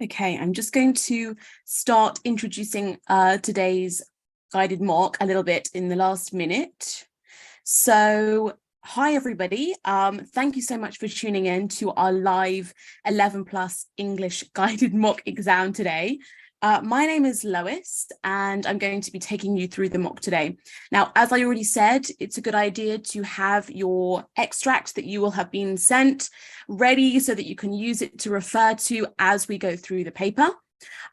Okay, I'm just going to start introducing today's guided mock a little bit in the last minute. So, hi everybody. Thank you so much for tuning in to our live 11 plus English guided mock exam today. My name is Lois, and I'm going to be taking you through the mock today. Now, as I already said, it's a good idea to have your extract that you will have been sent ready so that you can use it to refer to as we go through the paper.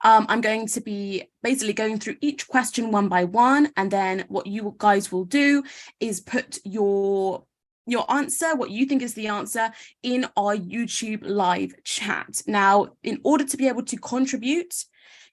I'm going to be basically going through each question one by one, and then what you guys will do is put your answer, what you think is the answer, in our YouTube live chat. Now, in order to be able to contribute,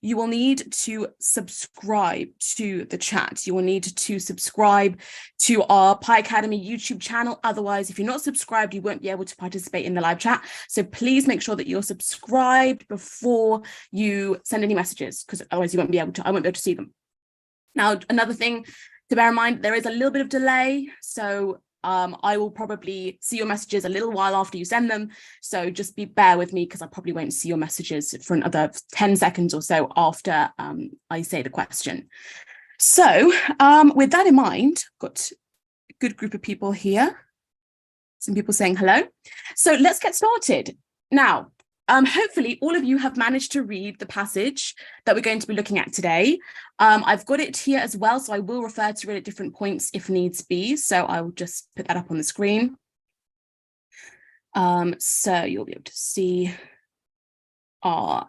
you will need to subscribe to the chat. You will need to subscribe to our Pi Academy YouTube channel. Otherwise, if you're not subscribed, you won't be able to participate in the live chat. So please make sure that you're subscribed before you send any messages, because otherwise I won't be able to see them. Now, another thing to bear in mind, there is a little bit of delay. So I will probably see your messages a little while after you send them. So just bear with me, because I probably won't see your messages for another 10 seconds or so after I say the question. So with that in mind, got a good group of people here. Some people saying hello. So let's get started. Now, hopefully all of you have managed to read the passage that we're going to be looking at today. I've got it here as well, so I will refer to it at different points if needs be. So I will just put that up on the screen. So you'll be able to see our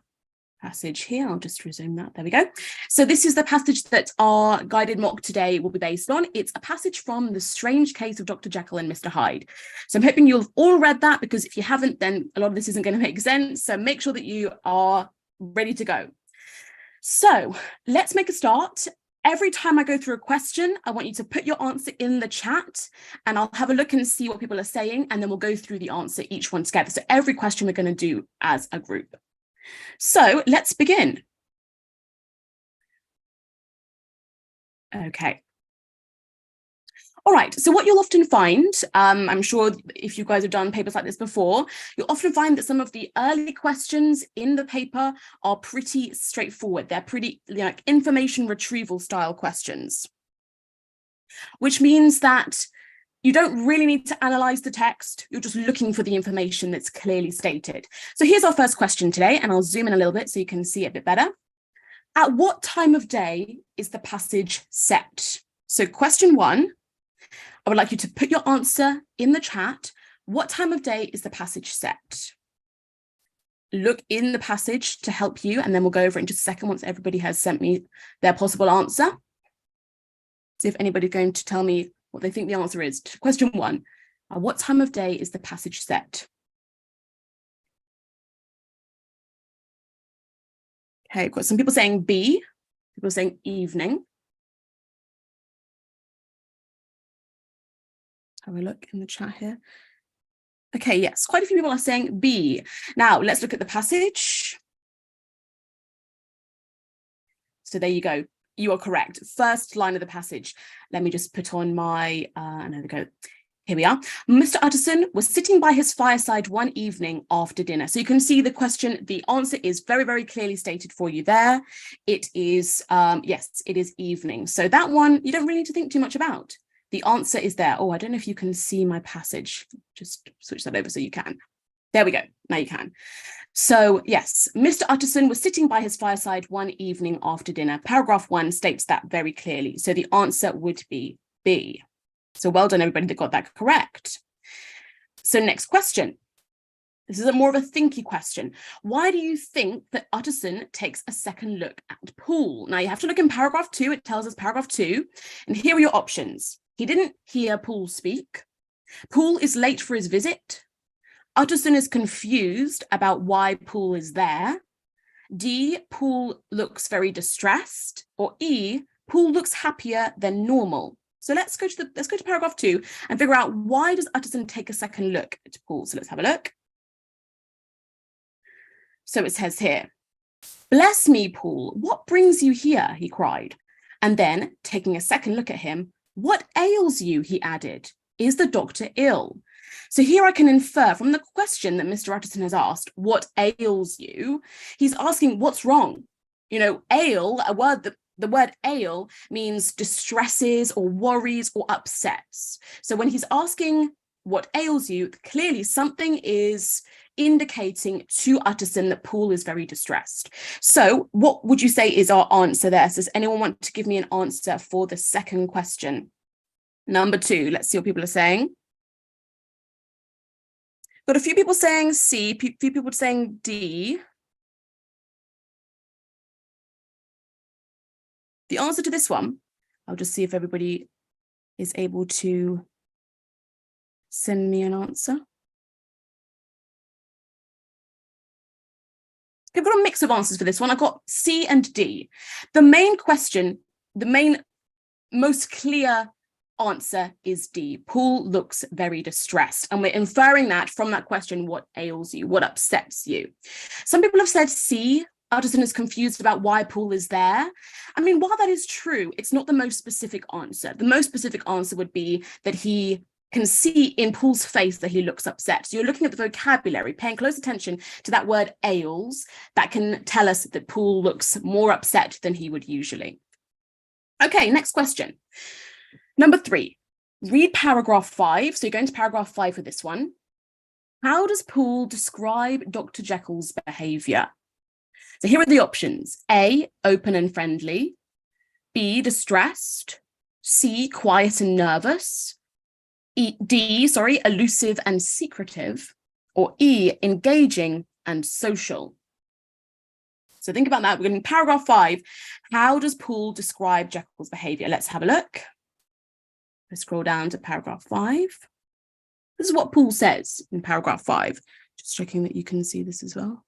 passage here. I'll just resume that. There we go. So this is the passage that our guided mock today will be based on. It's a passage from The Strange Case of Dr. Jekyll and Mr. Hyde. So I'm hoping you've all read that, because if you haven't, then a lot of this isn't going to make sense. So make sure that you are ready to go. So let's make a start. Every time I go through a question, I want you to put your answer in the chat, and I'll have a look and see what people are saying, and then we'll go through the answer, each one together. So every question we're going to do as a group. So let's begin. Okay. All right, so what you'll often find, I'm sure if you guys have done papers like this before, you'll often find that some of the early questions in the paper are pretty straightforward. They're pretty like information retrieval style questions, which means that you don't really need to analyze the text. You're just looking for the information that's clearly stated. So here's our first question today, and I'll zoom in a little bit so you can see it a bit better. At what time of day is the passage set? So question one, I would like you to put your answer in the chat. What time of day is the passage set? Look in the passage to help you, and then we'll go over it in just a second once everybody has sent me their possible answer. See if anybody's going to tell me what they think the answer is. Question one, what time of day is the passage set? Okay, got some people saying B, people saying evening. Have a look in the chat here. Okay, yes, quite a few people are saying B. Now, let's look at the passage. So there you go. You are correct. First line of the passage. Let me just put on my, there we go. Here we are. Mr. Utterson was sitting by his fireside one evening after dinner. So you can see the question, the answer is very, very clearly stated for you there. It is, yes, it is evening. So that one, you don't really need to think too much about. The answer is there. Oh, I don't know if you can see my passage. Just switch that over so you can. There we go. Now you can. So yes, Mr. Utterson was sitting by his fireside one evening after dinner. Paragraph 1 states that very clearly. So the answer would be B. So well done, everybody that got that correct. So next question. This is a more of a thinky question. Why do you think that Utterson takes a second look at Poole? Now you have to look in paragraph 2. It tells us paragraph 2. And here are your options. He didn't hear Poole speak. Poole is late for his visit. Utterson is confused about why Poole is there. D, Poole looks very distressed. Or E, Poole looks happier than normal. So let's go to paragraph 2 and figure out, why does Utterson take a second look at Poole? So let's have a look. So it says here, "Bless me, Poole, what brings you here?" he cried. And then, taking a second look at him, "What ails you?" he added. "Is the doctor ill?" So here I can infer from the question that Mr. Utterson has asked, what ails you? He's asking what's wrong. You know, ail, the word ail means distresses or worries or upsets. So when he's asking what ails you, clearly something is indicating to Utterson that Paul is very distressed. So what would you say is our answer there? So does anyone want to give me an answer for the second question? Number 2, let's see what people are saying. Got a few people saying C, a few people saying D. The answer to this one, I'll just see if everybody is able to send me an answer. I've got a mix of answers for this one. I've got C and D. The main question, the main most clear answer is D. Paul looks very distressed, and we're inferring that from that question, what ails you, what upsets you? Some people have said C. Utterson is confused about why Paul is there. I mean, while that is true, it's not the most specific answer. The most specific answer would be that he can see in Paul's face that he looks upset. So you're looking at the vocabulary, paying close attention to that word ails, that can tell us that Paul looks more upset than he would usually. Okay, next question. Number 3, read paragraph 5. So you're going to paragraph 5 for this one. How does Paul describe Dr. Jekyll's behavior? So here are the options. A, open and friendly. B, distressed. C, quiet and nervous. D, elusive and secretive. Or E, engaging and social. So think about that. We're going to paragraph 5. How does Paul describe Jekyll's behavior? Let's have a look. Let's scroll down to paragraph 5. This is what Paul says in paragraph 5. Just checking that you can see this as well.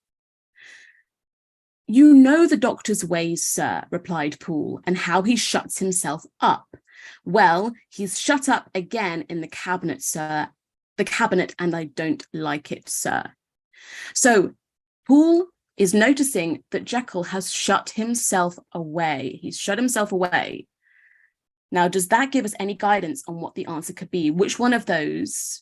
You know the doctor's ways, sir, replied Paul, and how he shuts himself up. Well, he's shut up again in the cabinet, sir. The cabinet, and I don't like it, sir. So Paul is noticing that Jekyll has shut himself away. He's shut himself away. Now, does that give us any guidance on what the answer could be? Which one of those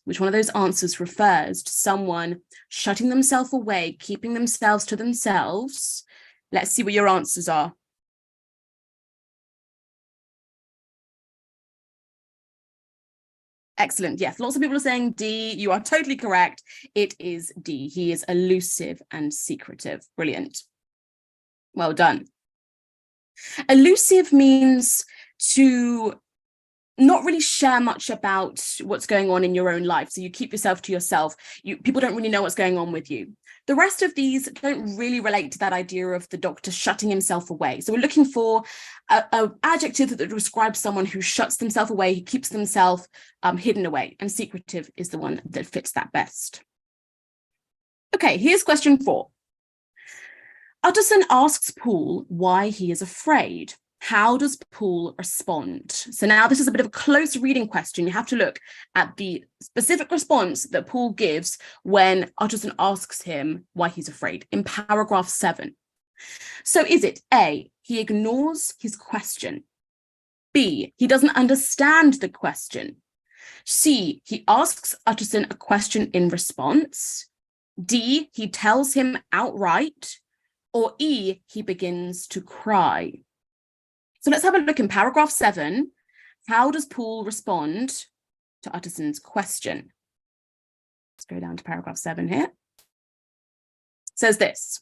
answers refers to someone shutting themselves away, keeping themselves to themselves? Let's see what your answers are. Excellent. Yes, lots of people are saying D. You are totally correct. It is D. He is elusive and secretive. Brilliant. Well done. Elusive means to not really share much about what's going on in your own life. So you keep yourself to yourself. People don't really know what's going on with you. The rest of these don't really relate to that idea of the doctor shutting himself away. So we're looking for an adjective that describes someone who shuts themselves away, who keeps themselves hidden away. And secretive is the one that fits that best. Okay, here's question 4. Utterson asks Paul why he is afraid. How does Paul respond? So now this is a bit of a close reading question. You have to look at the specific response that Paul gives when Utterson asks him why he's afraid in paragraph 7. So is it A, he ignores his question? B, he doesn't understand the question? C, he asks Utterson a question in response? D, he tells him outright? Or E, he begins to cry? So let's have a look in paragraph 7. How does Paul respond to Utterson's question? Let's go down to paragraph 7 here. It says this.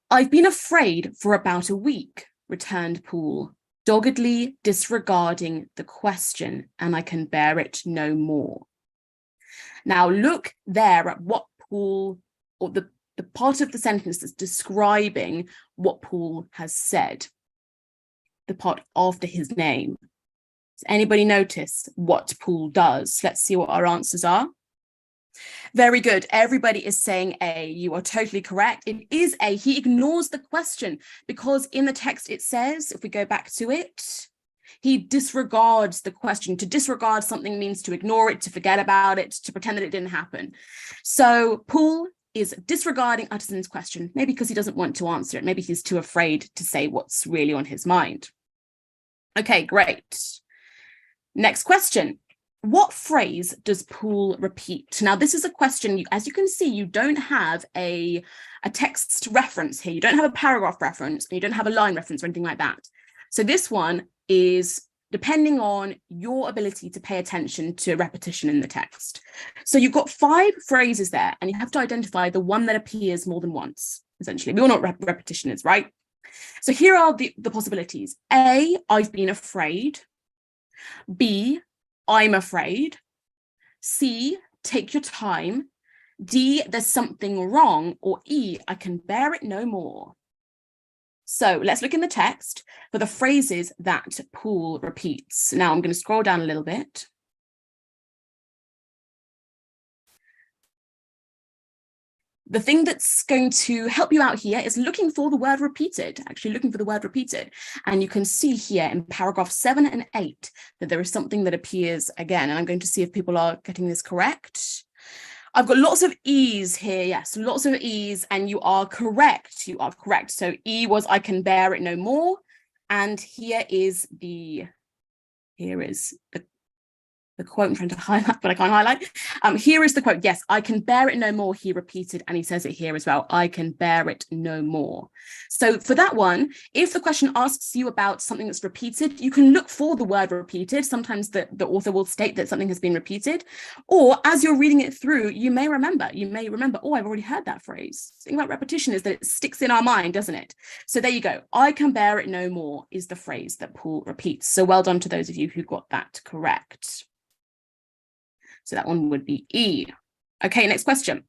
I've been afraid for about a week, returned Paul, doggedly disregarding the question, and I can bear it no more. Now look there at what Paul, or the part of the sentence that's describing what Paul has said. The part after his name. Does anybody notice what Paul does? Let's see what our answers are. Very good. Everybody is saying A. You are totally correct. It is A. He ignores the question because in the text it says, if we go back to it, he disregards the question. To disregard something means to ignore it, to forget about it, to pretend that it didn't happen. So Paul is disregarding Utterson's question, maybe because he doesn't want to answer it. Maybe he's too afraid to say what's really on his mind. Okay, great. Next question. What phrase does Paul repeat? Now, this is a question, as you can see, you don't have a text reference here. You don't have a paragraph reference, and you don't have a line reference or anything like that. So this one is depending on your ability to pay attention to repetition in the text. So you've got 5 phrases there, and you have to identify the one that appears more than once, essentially. We all know what repetition is, right? So here are the possibilities. A, I've been afraid. B, I'm afraid. C, take your time. D, there's something wrong. Or E, I can bear it no more. So let's look in the text for the phrases that Paul repeats. Now I'm going to scroll down a little bit. The thing that's going to help you out here is looking for the word repeated, actually looking for the word repeated. And you can see here in paragraph 7 and 8 that there is something that appears again. And I'm going to see if people are getting this correct. I've got lots of E's here. Yes, lots of E's, and you are correct. You are correct. So E was I can bear it no more. And here is the quote I'm trying to highlight, but I can't highlight. Here is the quote. Yes, I can bear it no more, he repeated, and he says it here as well. I can bear it no more. So for that one, if the question asks you about something that's repeated, you can look for the word repeated. Sometimes the author will state that something has been repeated, or as you're reading it through, you may remember, oh, I've already heard that phrase. The thing about repetition is that it sticks in our mind, doesn't it? So there you go. I can bear it no more is the phrase that Paul repeats. So well done to those of you who got that correct. So that one would be E. Okay, next question.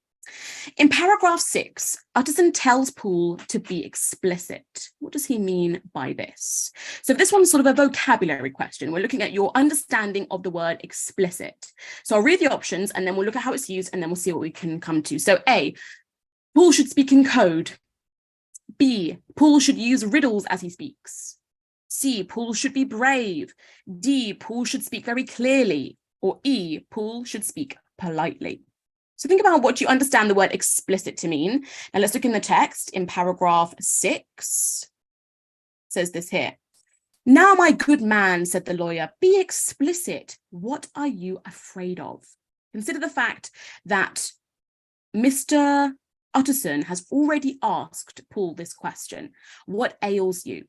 In paragraph 6, Utterson tells Paul to be explicit. What does he mean by this? So this one's sort of a vocabulary question. We're looking at your understanding of the word explicit. So I'll read the options and then we'll look at how it's used and then we'll see what we can come to. So A, Paul should speak in code. B, Paul should use riddles as he speaks. C, Paul should be brave. D, Paul should speak very clearly. Or E, Paul should speak politely. So think about what you understand the word explicit to mean. Now let's look in the text in paragraph 6. It says this here. Now, my good man, said the lawyer, be explicit. What are you afraid of? Consider the fact that Mr. Utterson has already asked Paul this question. What ails you?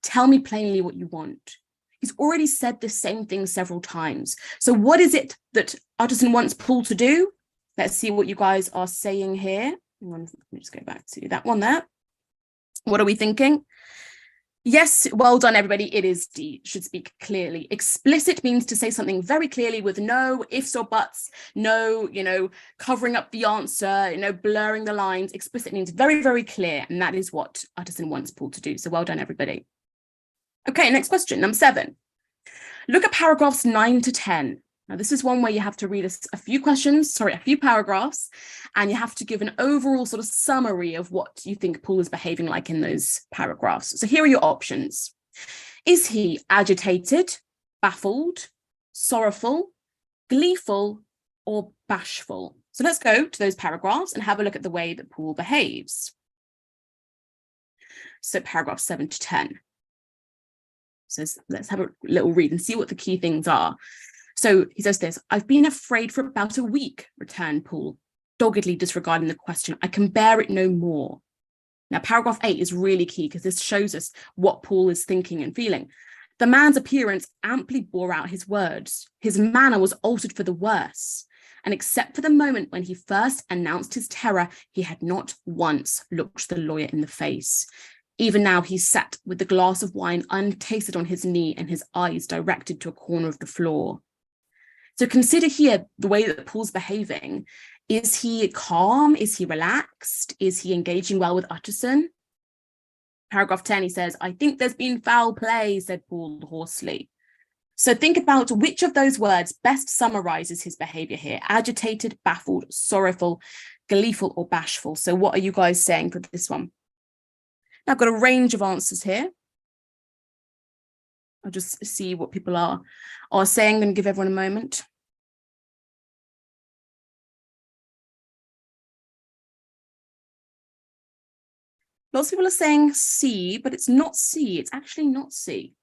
Tell me plainly what you want. He's already said the same thing several times. So what is it that Utterson wants Paul to do? Let's see what you guys are saying here. Let me just go back to that one there. What are we thinking? Yes, well done, everybody. It is D, should speak clearly. Explicit means to say something very clearly with no ifs or buts, no, covering up the answer, blurring the lines. Explicit means very, very clear. And that is what Utterson wants Paul to do. So well done, everybody. Okay, next question, number 7. Look at paragraphs 9 to 10. Now, this is one where you have to read a few paragraphs, and you have to give an overall sort of summary of what you think Paul is behaving like in those paragraphs. So here are your options. Is he agitated, baffled, sorrowful, gleeful, or bashful? So let's go to those paragraphs and have a look at the way that Paul behaves. So paragraph 7 to 10. So let's have a little read and see what the key things are. So he says this, I've been afraid for about a week, returned Paul, doggedly disregarding the question. I can bear it no more. Now, paragraph 8 is really key because this shows us what Paul is thinking and feeling. The man's appearance amply bore out his words. His manner was altered for the worse. And except for the moment when he first announced his terror, he had not once looked the lawyer in the face. Even now, he sat with the glass of wine untasted on his knee and his eyes directed to a corner of the floor. So consider here the way that Paul's behaving. Is he calm? Is he relaxed? Is he engaging well with Utterson? Paragraph 10, he says, I think there's been foul play, said Paul hoarsely. So think about which of those words best summarizes his behavior here. Agitated, baffled, sorrowful, gleeful, or bashful. So what are you guys saying for this one? I've got a range of answers here. I'll just see what people are saying. I'm going to give everyone a moment. Lots of people are saying C, but it's not C. It's actually not C.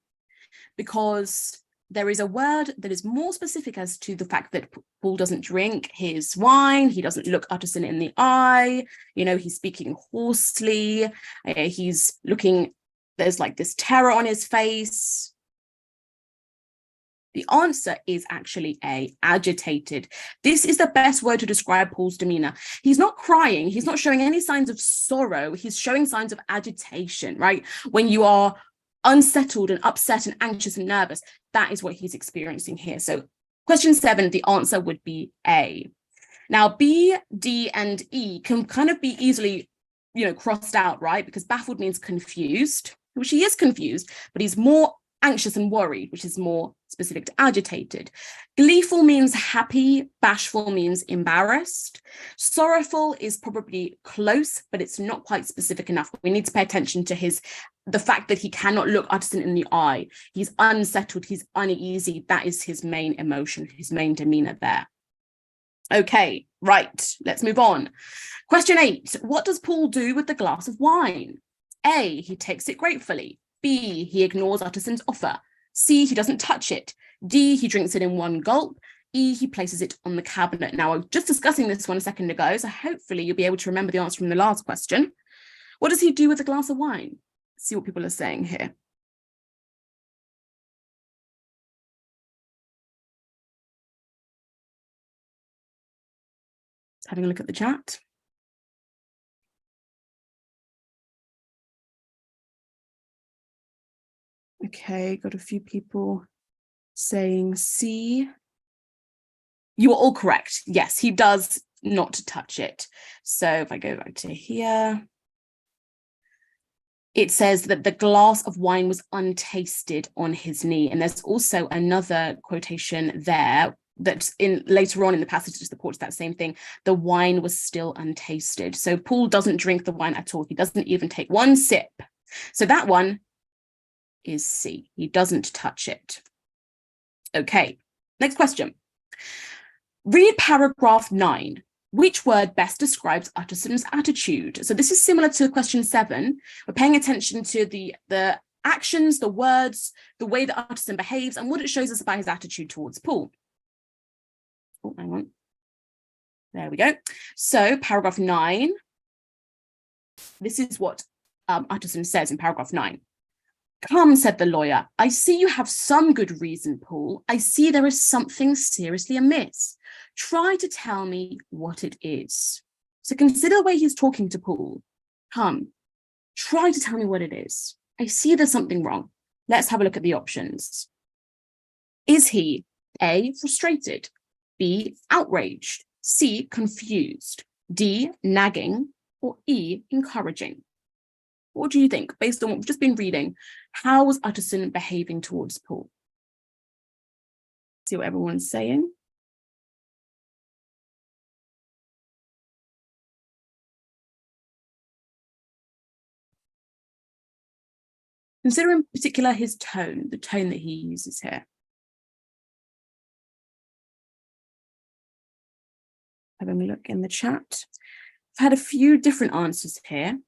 Because there is a word that is more specific as to the fact that Paul doesn't drink his wine. He doesn't look Utterson in the eye. He's speaking hoarsely. He's looking, there's like this terror on his face. The answer is actually A, agitated. This is the best word to describe Paul's demeanor. He's not crying. He's not showing any signs of sorrow. He's showing signs of agitation, right? When you are unsettled and upset and anxious and nervous, that is what he's experiencing here. So question 7, the answer would be A. Now, B, D, and E can kind of be easily, crossed out, right? Because baffled means confused, which he is confused, but he's more anxious and worried, which is more specific to agitated. Gleeful means happy. Bashful means embarrassed. Sorrowful is probably close, but it's not quite specific enough. We need to pay attention to the fact that he cannot look Utterson in the eye. He's unsettled. He's uneasy. That is his main emotion, his main demeanor there. Okay, right. Let's move on. Question 8. What does Paul do with the glass of wine? A, he takes it gratefully. B, he ignores Utterson's offer. C, he doesn't touch it. D, he drinks it in one gulp. E, he places it on the cabinet. Now, I was just discussing this one a second ago, so hopefully you'll be able to remember the answer from the last question. What does he do with a glass of wine? Let's see what people are saying here. Just having a look at the chat. Okay, got a few people saying C. You are all correct. Yes, he does not touch it. So if I go back to here, it says that the glass of wine was untasted on his knee. And there's also another quotation there that's later on in the passage that supports that same thing. The wine was still untasted. So Paul doesn't drink the wine at all. He doesn't even take one sip. So that one is C. He doesn't touch it. Okay, next question. Read paragraph 9. Which word best describes Utterson's attitude? So this is similar to question 7. We're paying attention to the actions, the words, the way that Utterson behaves, and what it shows us about his attitude towards Paul. Oh, hang on. There we go. So paragraph 9. This is what Utterson says in paragraph 9. Come, said the lawyer, I see you have some good reason, Paul. I see there is something seriously amiss. Try to tell me what it is. So consider the way he's talking to Paul. Come, try to tell me what it is. I see there's something wrong. Let's have a look at the options. Is he A, frustrated, B, outraged, C, confused, D, nagging, or E, encouraging? What do you think, based on what we've just been reading? How was Utterson behaving towards Paul? See what everyone's saying. Consider in particular his tone, the tone that he uses here. Having a look in the chat. I've had a few different answers here.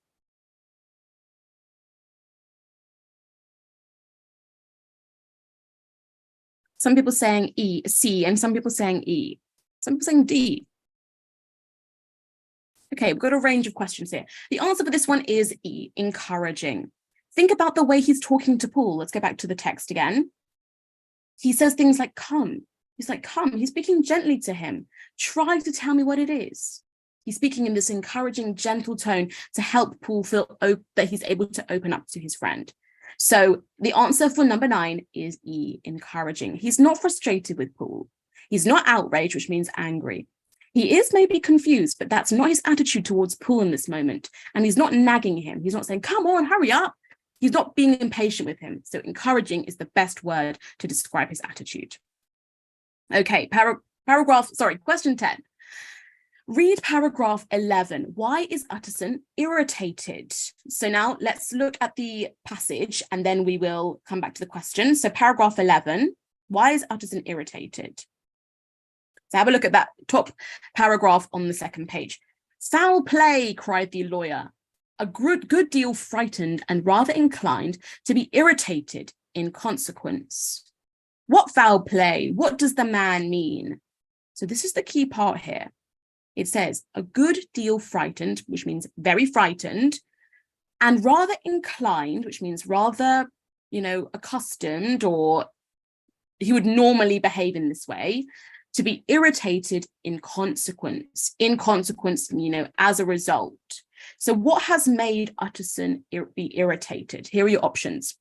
Some people saying E, C, and some people saying E. Some people saying D. Okay, we've got a range of questions here. The answer for this one is E, encouraging. Think about the way he's talking to Paul. Let's go back to the text again. He says things like, come. He's like, come. He's speaking gently to him. Try to tell me what it is. He's speaking in this encouraging, gentle tone to help Paul feel that he's able to open up to his friend. So the answer for number 9 is E, encouraging. He's not frustrated with Paul. He's not outraged, which means angry. He is maybe confused, but that's not his attitude towards Paul in this moment. And he's not nagging him. He's not saying, come on, hurry up. He's not being impatient with him. So encouraging is the best word to describe his attitude. Okay, question 10. Read paragraph 11. Why is Utterson irritated? So now let's look at the passage and then we will come back to the question. So paragraph 11, why is Utterson irritated? So have a look at that top paragraph on the second page. Foul play, cried the lawyer, a good deal frightened and rather inclined to be irritated in consequence. What foul play? What does the man mean? So this is the key part here. It says a good deal frightened, which means very frightened, and rather inclined, which means rather, accustomed, or he would normally behave in this way, to be irritated in consequence. In consequence, as a result. So what has made Utterson be irritated? Here are your options.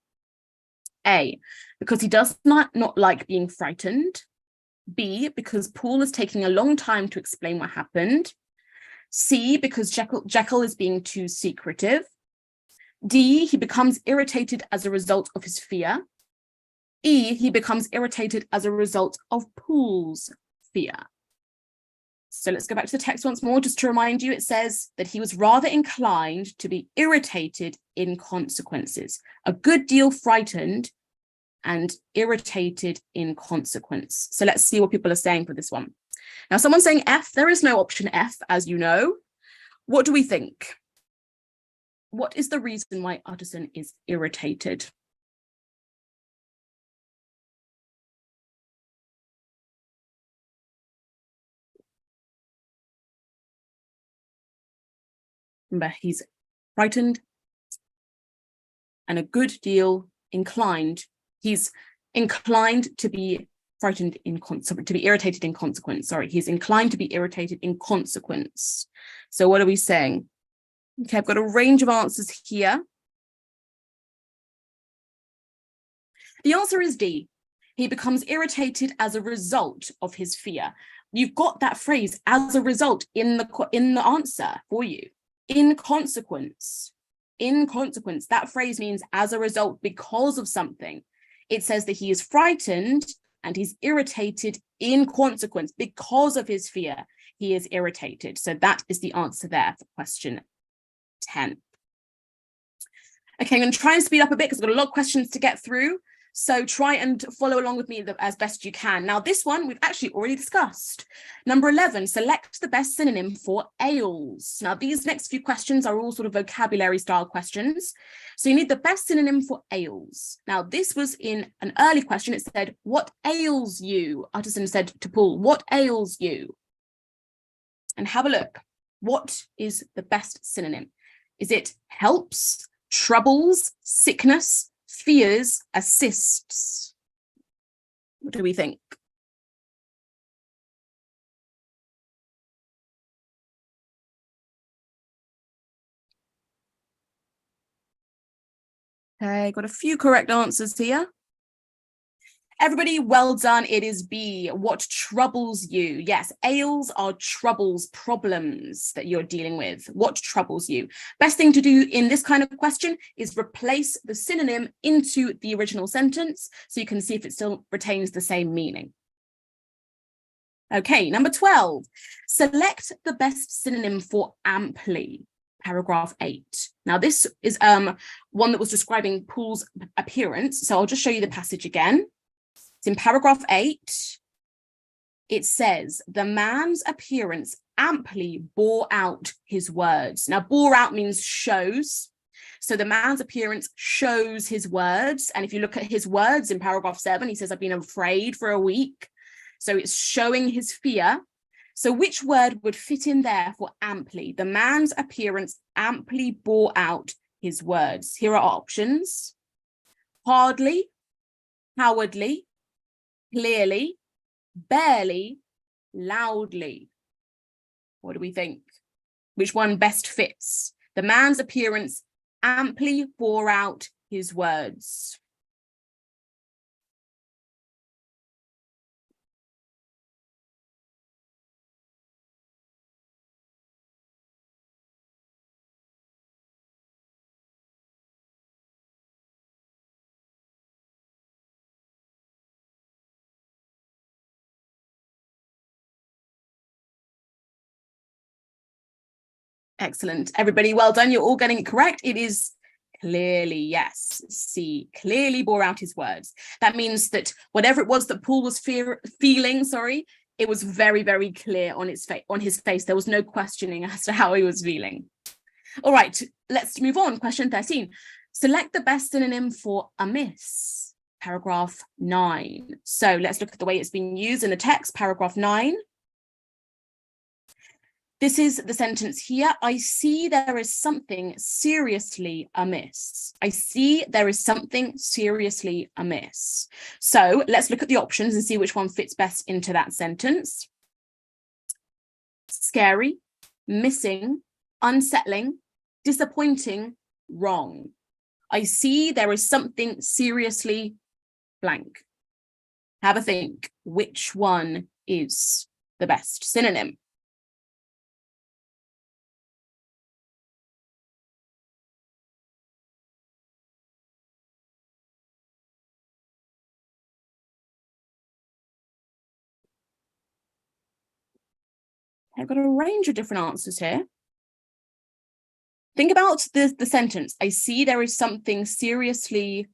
A, because he does not like being frightened. B, because Paul is taking a long time to explain what happened. C, because Jekyll is being too secretive. D, he becomes irritated as a result of his fear. E, he becomes irritated as a result of Paul's fear. So let's go back to the text once more, just to remind you. It says that he was rather inclined to be irritated in consequences, a good deal frightened and irritated in consequence. So let's see what people are saying for this one. Now, someone's saying F. There is no option F, as you know. What do we think? What is the reason why Utterson is irritated? Remember, he's frightened and a good deal inclined. He's inclined to be frightened to be irritated in consequence. Sorry, he's inclined to be irritated in consequence. So what are we saying? Okay, I've got a range of answers here. The answer is D. He becomes irritated as a result of his fear. You've got that phrase as a result in the answer for you. In consequence. In consequence. That phrase means as a result, because of something. It says that he is frightened and he's irritated in consequence because of his fear. He is irritated. So that is the answer there for question 10. Okay, I'm going to try and speed up a bit because I've got a lot of questions to get through. So try and follow along with me as best you can. Now, this one we've actually already discussed. Number 11, select the best synonym for ales. Now, these next few questions are all sort of vocabulary style questions. So you need the best synonym for ales. Now, this was in an early question. It said, what ails you? Utterson said to Paul, what ails you? And have a look. What is the best synonym? Is it helps, troubles, sickness, fears, assists? What do we think? Okay, got a few correct answers here. Everybody, well done. It is B. What troubles you? Yes, ails are troubles, problems that you're dealing with. What troubles you? Best thing to do in this kind of question is replace the synonym into the original sentence so you can see if it still retains the same meaning. Okay, number 12. Select the best synonym for amply. Paragraph 8. Now, this is one that was describing Paul's appearance. So I'll just show you the passage again. It's in paragraph 8. It says, the man's appearance amply bore out his words. Now, bore out means shows. So the man's appearance shows his words. And if you look at his words in paragraph 7, he says, I've been afraid for a week. So it's showing his fear. So which word would fit in there for amply? The man's appearance amply bore out his words. Here are options. Hardly, cowardly, clearly, barely, loudly. What do we think? Which one best fits? The man's appearance amply bore out his words. Excellent. Everybody, well done. You're all getting it correct. It is clearly, yes. C, clearly bore out his words. That means that whatever it was that Paul was feeling, it was very, very clear on his face. There was no questioning as to how he was feeling. All right, let's move on. Question 13. Select the best synonym for amiss. paragraph 9. So let's look at the way it's being used in the text, paragraph 9. This is the sentence here. I see there is something seriously amiss. I see there is something seriously amiss. So let's look at the options and see which one fits best into that sentence. Scary, missing, unsettling, disappointing, wrong. I see there is something seriously blank. Have a think. Which one is the best synonym? I've got a range of different answers here. Think about the sentence. I see there is something seriously.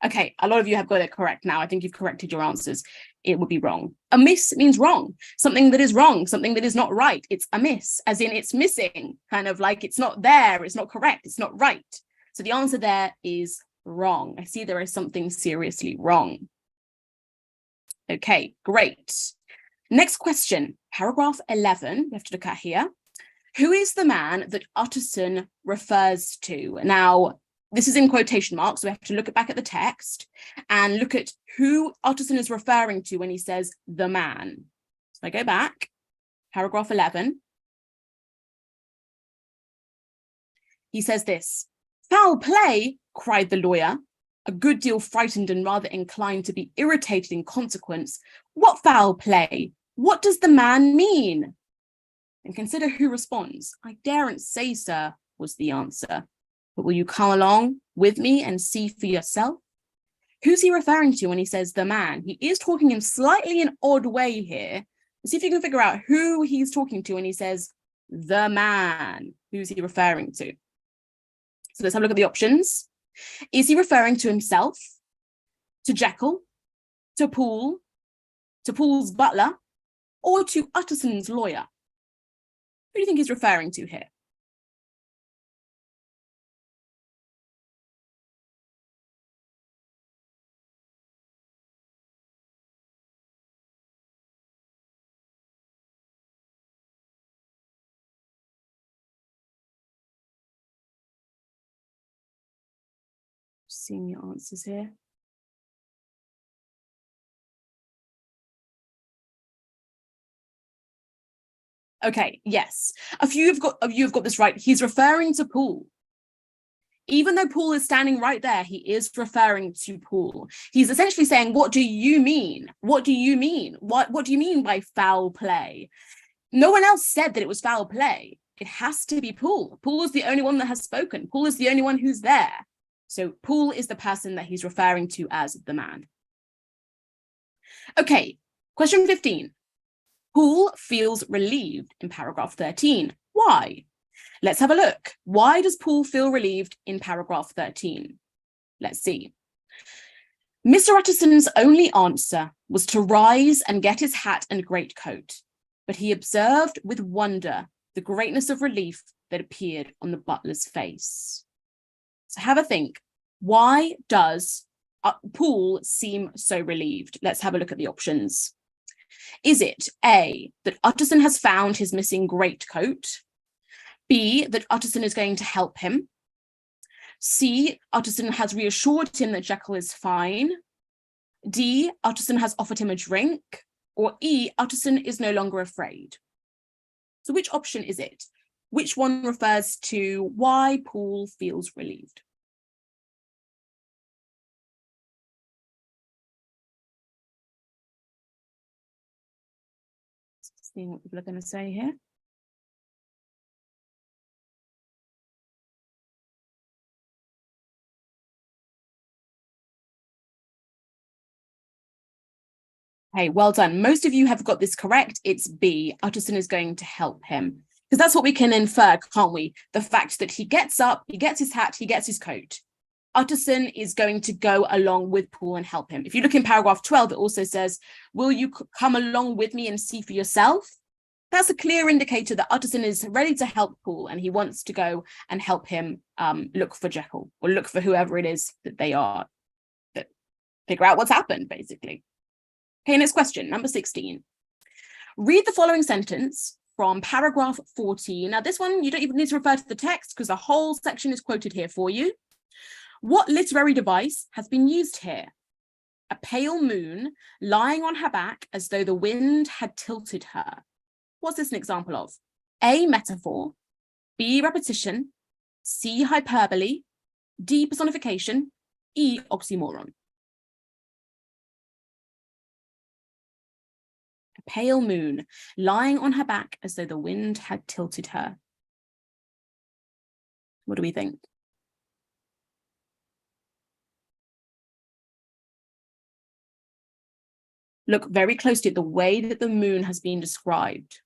Okay, a lot of you have got it correct now. I think you've corrected your answers. It would be wrong. Amiss means wrong. Something that is wrong, something that is not right. It's amiss, as in it's missing, kind of like it's not there, it's not correct, it's not right. So the answer there is wrong. I see there is something seriously wrong. Okay, great. Next question, paragraph 11, we have to look at here. Who is the man that Utterson refers to? Now, this is in quotation marks, so we have to look back at the text and look at who Utterson is referring to when he says the man. So I go back, paragraph 11. He says this, "Foul play," cried the lawyer, a good deal frightened and rather inclined to be irritated in consequence. "What foul play? What does the man mean?" And consider who responds. "I daren't say, sir," was the answer. "But will you come along with me and see for yourself?" Who's he referring to when he says the man? He is talking in slightly an odd way here. See if you can figure out who he's talking to when he says the man. Who's he referring to? So let's have a look at the options. Is he referring to himself, to Jekyll, to Poole, to Poole's butler, or to Utterson's lawyer? Who do you think he's referring to here? Seeing your answers here. Okay, yes. A few of you have got this right. He's referring to Poole. Even though Poole is standing right there, he is referring to Poole. He's essentially saying, what do you mean? What do you mean? What do you mean by foul play? No one else said that it was foul play. It has to be Poole. Poole is the only one that has spoken. Poole is the only one who's there. So Poole is the person that he's referring to as the man. Okay, question 15. Poole feels relieved in paragraph 13. Why? Let's have a look. Why does Poole feel relieved in paragraph 13? Let's see. Mr. Utterson's only answer was to rise and get his hat and greatcoat, but he observed with wonder the greatness of relief that appeared on the butler's face. So have a think. Why does Poole seem so relieved? Let's have a look at the options. Is it A, that Utterson has found his missing greatcoat? B, that Utterson is going to help him? C, Utterson has reassured him that Jekyll is fine? D, Utterson has offered him a drink? Or E, Utterson is no longer afraid? So which option is it? Which one refers to why Poole feels relieved? Seeing what people are going to say here. Hey, well done. Most of you have got this correct. It's B. Utterson is going to help him. Because that's what we can infer, can't we? The fact that he gets up, he gets his hat, he gets his coat. Utterson is going to go along with Poole and help him. If you look in paragraph 12, it also says, will you come along with me and see for yourself? That's a clear indicator that Utterson is ready to help Paul and he wants to go and help him look for Jekyll or look for whoever it is that they are, that figure out what's happened, basically. Okay, next question, number 16. Read the following sentence from paragraph 14. Now, this one, you don't even need to refer to the text because the whole section is quoted here for you. What literary device has been used here? A pale moon lying on her back as though the wind had tilted her. What's this an example of? A, metaphor, B, repetition, C, hyperbole, D, personification, E, oxymoron. A pale moon lying on her back as though the wind had tilted her. What do we think? Look very closely at the way that the moon has been described.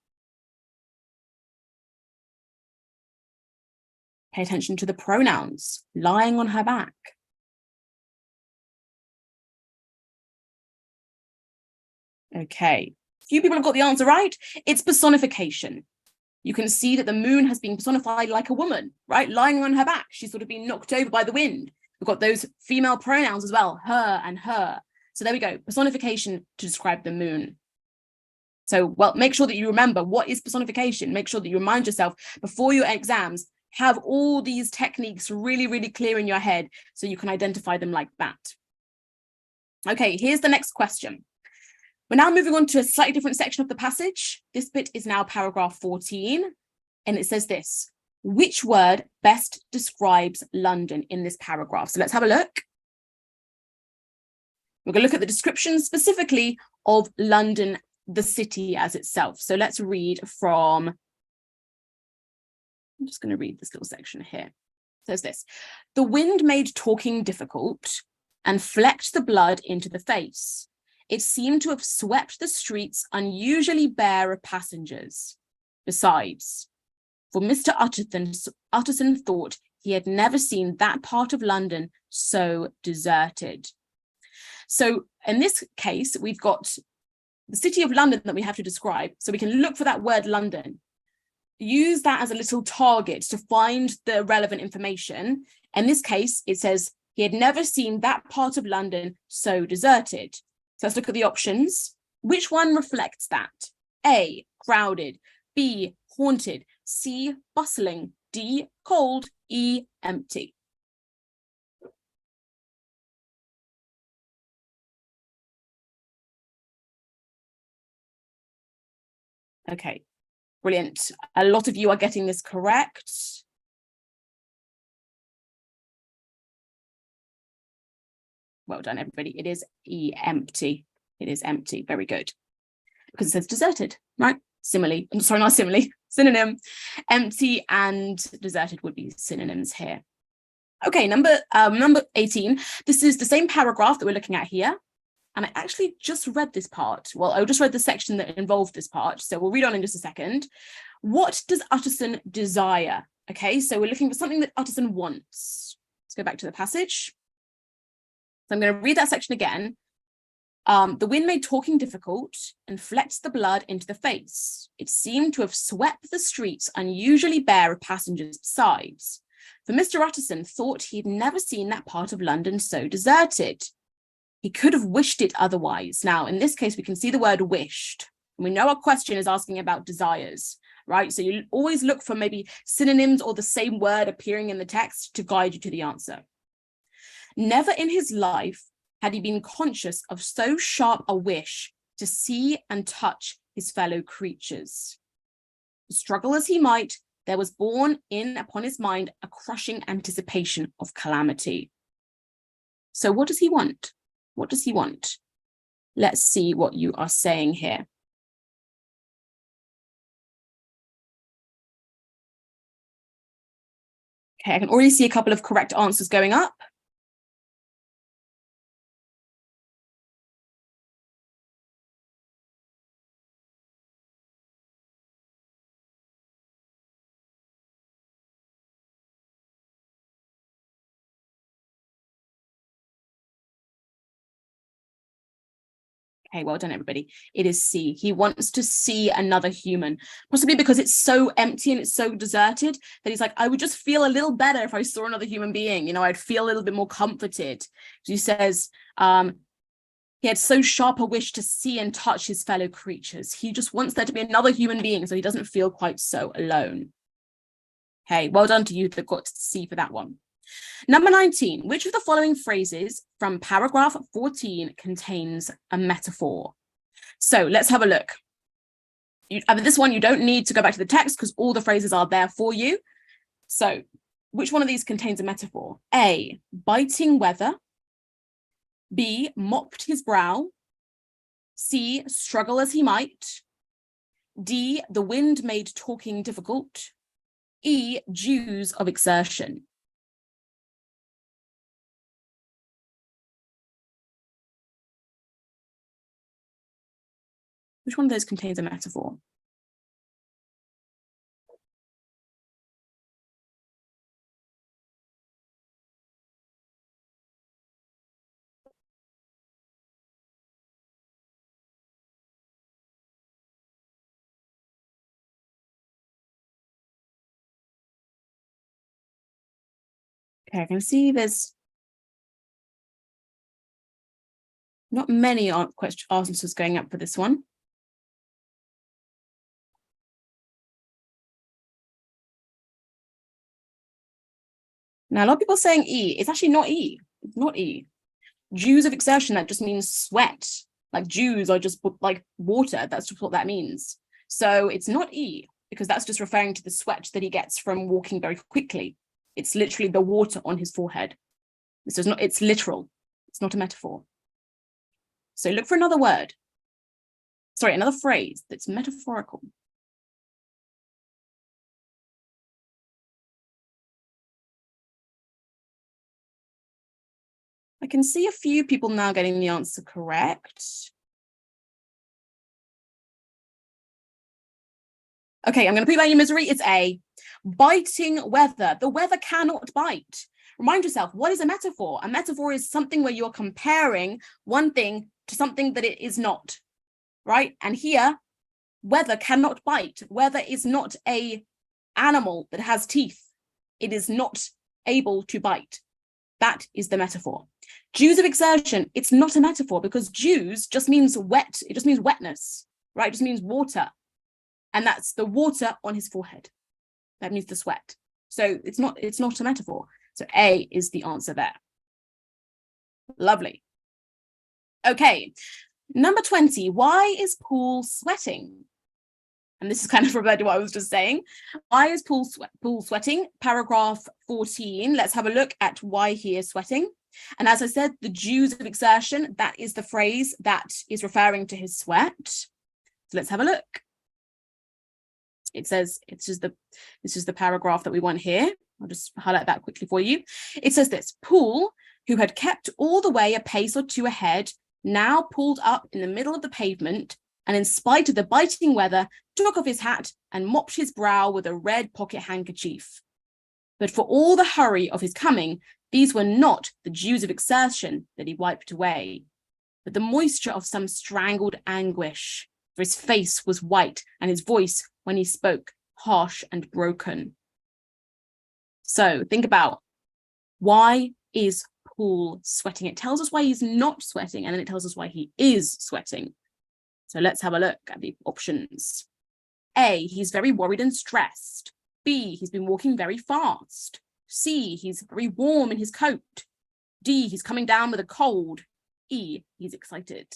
Pay attention to the pronouns, lying on her back. Okay, few people have got the answer right. It's personification. You can see that the moon has been personified like a woman, right? Lying on her back. She's sort of been knocked over by the wind. We've got those female pronouns as well, her and her. So there we go, personification to describe the moon. So, well, make sure that you remember what is personification. Make sure that you remind yourself before your exams, have all these techniques really, really clear in your head so you can identify them like that. Okay, here's the next question. We're now moving on to a slightly different section of the passage. This bit is now paragraph 14, and it says this: which word best describes London in this paragraph? So let's have a look. We're going to look at the description specifically of London, the city as itself. So let's read from, I'm just going to read this little section here. It says this: the wind made talking difficult and flecked the blood into the face. It seemed to have swept the streets unusually bare of passengers. Besides, for Mr. Utterson thought he had never seen that part of London so deserted. So in this case, we've got the city of London that we have to describe. So we can look for that word London, use that as a little target to find the relevant information. In this case, it says he had never seen that part of London so deserted. So let's look at the options. Which one reflects that? A, crowded, B, haunted, C, bustling, D, cold, E, empty. Okay, brilliant. A lot of you are getting this correct. Well done, everybody. It is E, empty. It is empty. Very good. Because it says deserted, right? Simile. I'm sorry, not simile. Synonym. Empty and deserted would be synonyms here. Okay, number 18. This is the same paragraph that we're looking at here. And I actually just read this part. Well, I just read the section that involved this part. So we'll read on in just a second. What does Utterson desire? Okay, so we're looking for something that Utterson wants. Let's go back to the passage. So I'm going to read that section again. The wind made talking difficult and flecked the blood into the face. It seemed to have swept the streets unusually bare of passengers besides. For Mr. Utterson thought he'd never seen that part of London so deserted. He could have wished it otherwise. Now, in this case, we can see the word wished. We know our question is asking about desires, right? So you always look for maybe synonyms or the same word appearing in the text to guide you to the answer. Never in his life had he been conscious of so sharp a wish to see and touch his fellow creatures. Struggle as he might, there was borne in upon his mind a crushing anticipation of calamity. So what does he want? What does he want? Let's see what you are saying here. Okay, I can already see a couple of correct answers going up. Okay, well done, everybody. It is C. He wants to see another human, possibly because it's so empty and it's so deserted that he's like, I would just feel a little better if I saw another human being. You know, I'd feel a little bit more comforted. He says, he had so sharp a wish to see and touch his fellow creatures. He just wants there to be another human being so he doesn't feel quite so alone. Okay, well done to you that got C for that one. Number 19, which of the following phrases from paragraph 14 contains a metaphor? So let's have a look. This one, you don't need to go back to the text because all the phrases are there for you. So which one of these contains a metaphor? A, biting weather. B, mopped his brow. C, struggle as he might. D, the wind made talking difficult. E, dues of exertion. Which one of those contains a metaphor? Okay, I can see there's not many answers going up for this one. Now, a lot of people are saying E. It's actually not E. It's not E. Dues of exertion, that just means sweat. Like dews are just like water. That's just what that means. So it's not E, because that's just referring to the sweat that he gets from walking very quickly. It's literally the water on his forehead. This is not, it's literal. It's not a metaphor. So look for another word. Sorry, another phrase that's metaphorical. I can see a few people now getting the answer correct. Okay, I'm going to put you out of your misery. It's A. Biting weather. The weather cannot bite. Remind yourself, what is a metaphor? A metaphor is something where you're comparing one thing to something that it is not, right? And here, weather cannot bite. Weather is not an animal that has teeth. It is not able to bite. That is the metaphor. Dues of exertion, it's not a metaphor because dues just means wet. It just means wetness, right? It just means water. And that's the water on his forehead. That means the sweat. So it's not a metaphor. So A is the answer there. Lovely. Okay, number 20, why is Paul sweating? And this is kind of related to what I was just saying. Why is Paul sweating? Paragraph 14, let's have a look at why he is sweating. And as I said, the dues of exertion, that is the phrase that is referring to his sweat. So let's have a look. It says, this is the paragraph that we want here. I'll just highlight that quickly for you. It says this: Paul, who had kept all the way a pace or two ahead, now pulled up in the middle of the pavement, and in spite of the biting weather, took off his hat and mopped his brow with a red pocket handkerchief. But for all the hurry of his coming, these were not the dews of exertion that he wiped away, but the moisture of some strangled anguish, for his face was white and his voice, when he spoke, harsh and broken. So think about, why is Paul sweating? It tells us why he's not sweating, and then it tells us why he is sweating. So let's have a look at the options. A, he's very worried and stressed. B, he's been walking very fast. C, he's very warm in his coat. D, he's coming down with a cold. E, he's excited.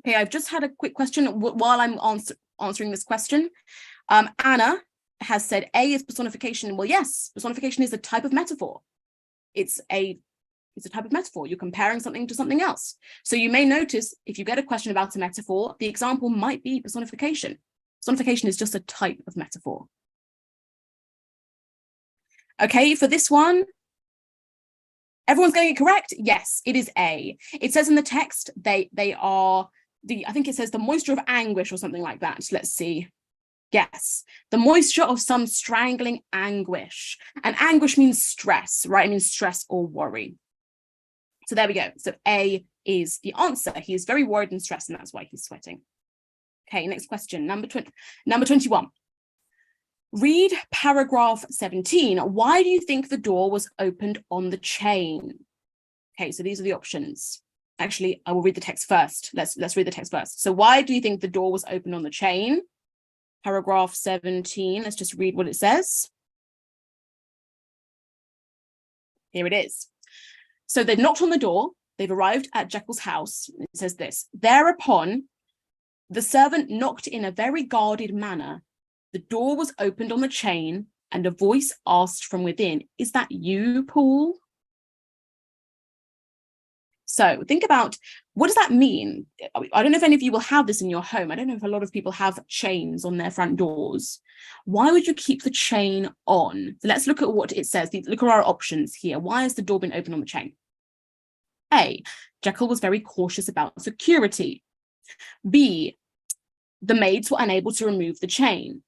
Okay, I've just had a quick question while I'm answering this question. Anna has said A is personification. Well, yes, personification is a type of metaphor. It's a type of metaphor. You're comparing something to something else. So you may notice if you get a question about a metaphor, the example might be personification. Personification is just a type of metaphor. Okay, for this one, everyone's getting it correct? Yes, it is A. It says in the text they are I think it says the moisture of anguish or something like that. Let's see. Yes, the moisture of some strangling anguish. And anguish means stress, right? It means stress or worry. So there we go. So A is the answer. He is very worried and stressed, and that's why he's sweating. Okay, next question, number 21. Read paragraph 17. Why do you think the door was opened on the chain? Okay, so these are the options. Actually, I will read the text first. Let's read the text first. So why do you think the door was opened on the chain? Paragraph 17. Let's just read what it says. Here it is. So they've knocked on the door. They've arrived at Jekyll's house. It says this. Thereupon, the servant knocked in a very guarded manner. The door was opened on the chain, and a voice asked from within, "Is that you, Paul?" So think about, what does that mean? I don't know if any of you will have this in your home. I don't know if a lot of people have chains on their front doors. Why would you keep the chain on? So let's look at what it says. Look at our options here. Why has the door been opened on the chain? A, Jekyll was very cautious about security. B, the maids were unable to remove the chain.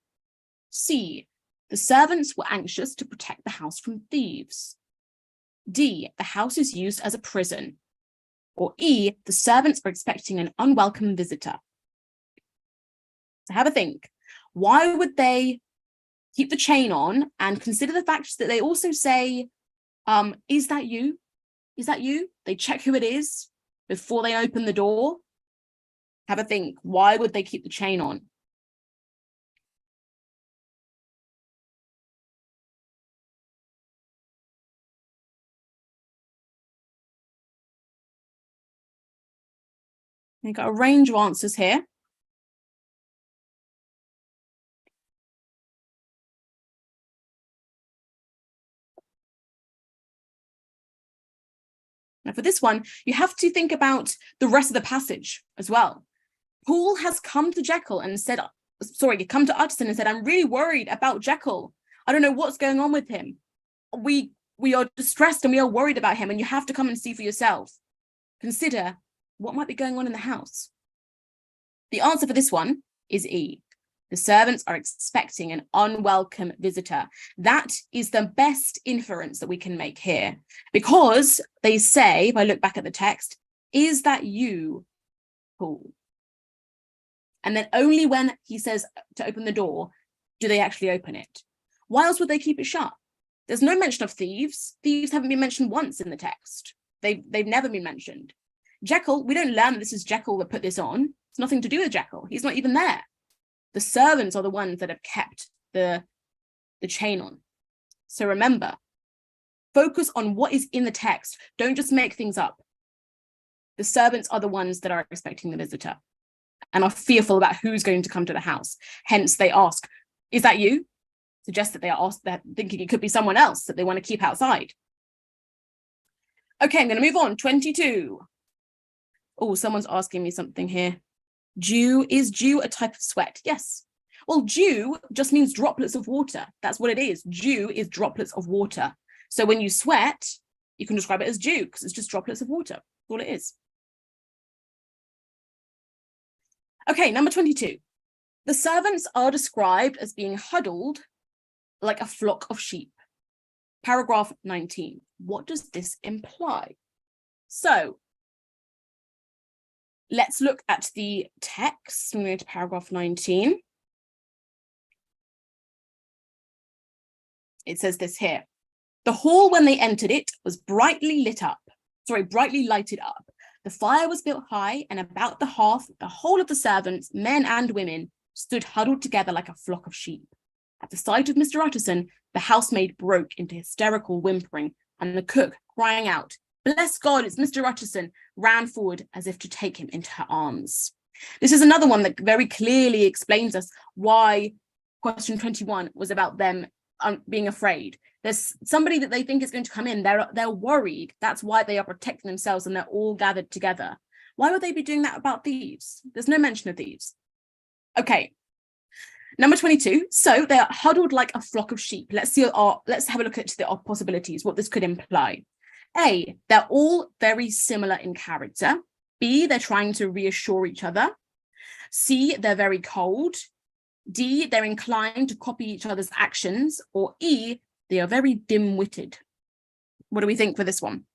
C, the servants were anxious to protect the house from thieves. D, the house is used as a prison. Or E, the servants are expecting an unwelcome visitor. So have a think. Why would they keep the chain on? And consider the fact that they also say, is that you? Is that you? They check who it is before they open the door. Have a think. Why would they keep the chain on? You've got a range of answers here. Now for this one, you have to think about the rest of the passage as well. Paul has come to Jekyll and said, come to Utterson and said, "I'm really worried about Jekyll. I don't know what's going on with him. We are distressed and we are worried about him, and you have to come and see for yourself. Consider what might be going on in the house." The answer for this one is E. The servants are expecting an unwelcome visitor. That is the best inference that we can make here, because they say, if I look back at the text, "Is that you, Paul?" And then only when he says to open the door, do they actually open it. Why else would they keep it shut? There's no mention of thieves. Thieves haven't been mentioned once in the text. They've never been mentioned. Jekyll, we don't learn that this is Jekyll that put this on. It's nothing to do with Jekyll. He's not even there. The servants are the ones that have kept the chain on. So remember, focus on what is in the text. Don't just make things up. The servants are the ones that are expecting the visitor and are fearful about who's going to come to the house. Hence, they ask, "Is that you?" Suggests that they're thinking it could be someone else that they want to keep outside. Okay, I'm going to move on. 22. Oh, someone's asking me something here. Is dew a type of sweat? Yes. Well, dew just means droplets of water. That's what it is. Dew is droplets of water. So when you sweat, you can describe it as dew because it's just droplets of water. That's all it is. Okay, number 22. The servants are described as being huddled like a flock of sheep. Paragraph 19. What does this imply? So let's look at the text. I'm going to paragraph 19. It says this here. The hall, when they entered it, was brightly lighted up. The fire was built high, and about the hearth, the whole of the servants, men and women, stood huddled together like a flock of sheep. At the sight of Mr. Utterson, the housemaid broke into hysterical whimpering, and the cook, crying out, "Bless God, it's Mr. Utterson," ran forward as if to take him into her arms. This is another one that very clearly explains us why question 21 was about them being afraid. There's somebody that they think is going to come in. They're worried. That's why they are protecting themselves, and they're all gathered together. Why would they be doing that about thieves? There's no mention of thieves. Okay. Number 22. So they are huddled like a flock of sheep. Let's have a look at the possibilities, what this could imply. A, they're all very similar in character. B, they're trying to reassure each other. C, they're very cold. D, they're inclined to copy each other's actions. Or E, they are very dim-witted. What do we think for this one?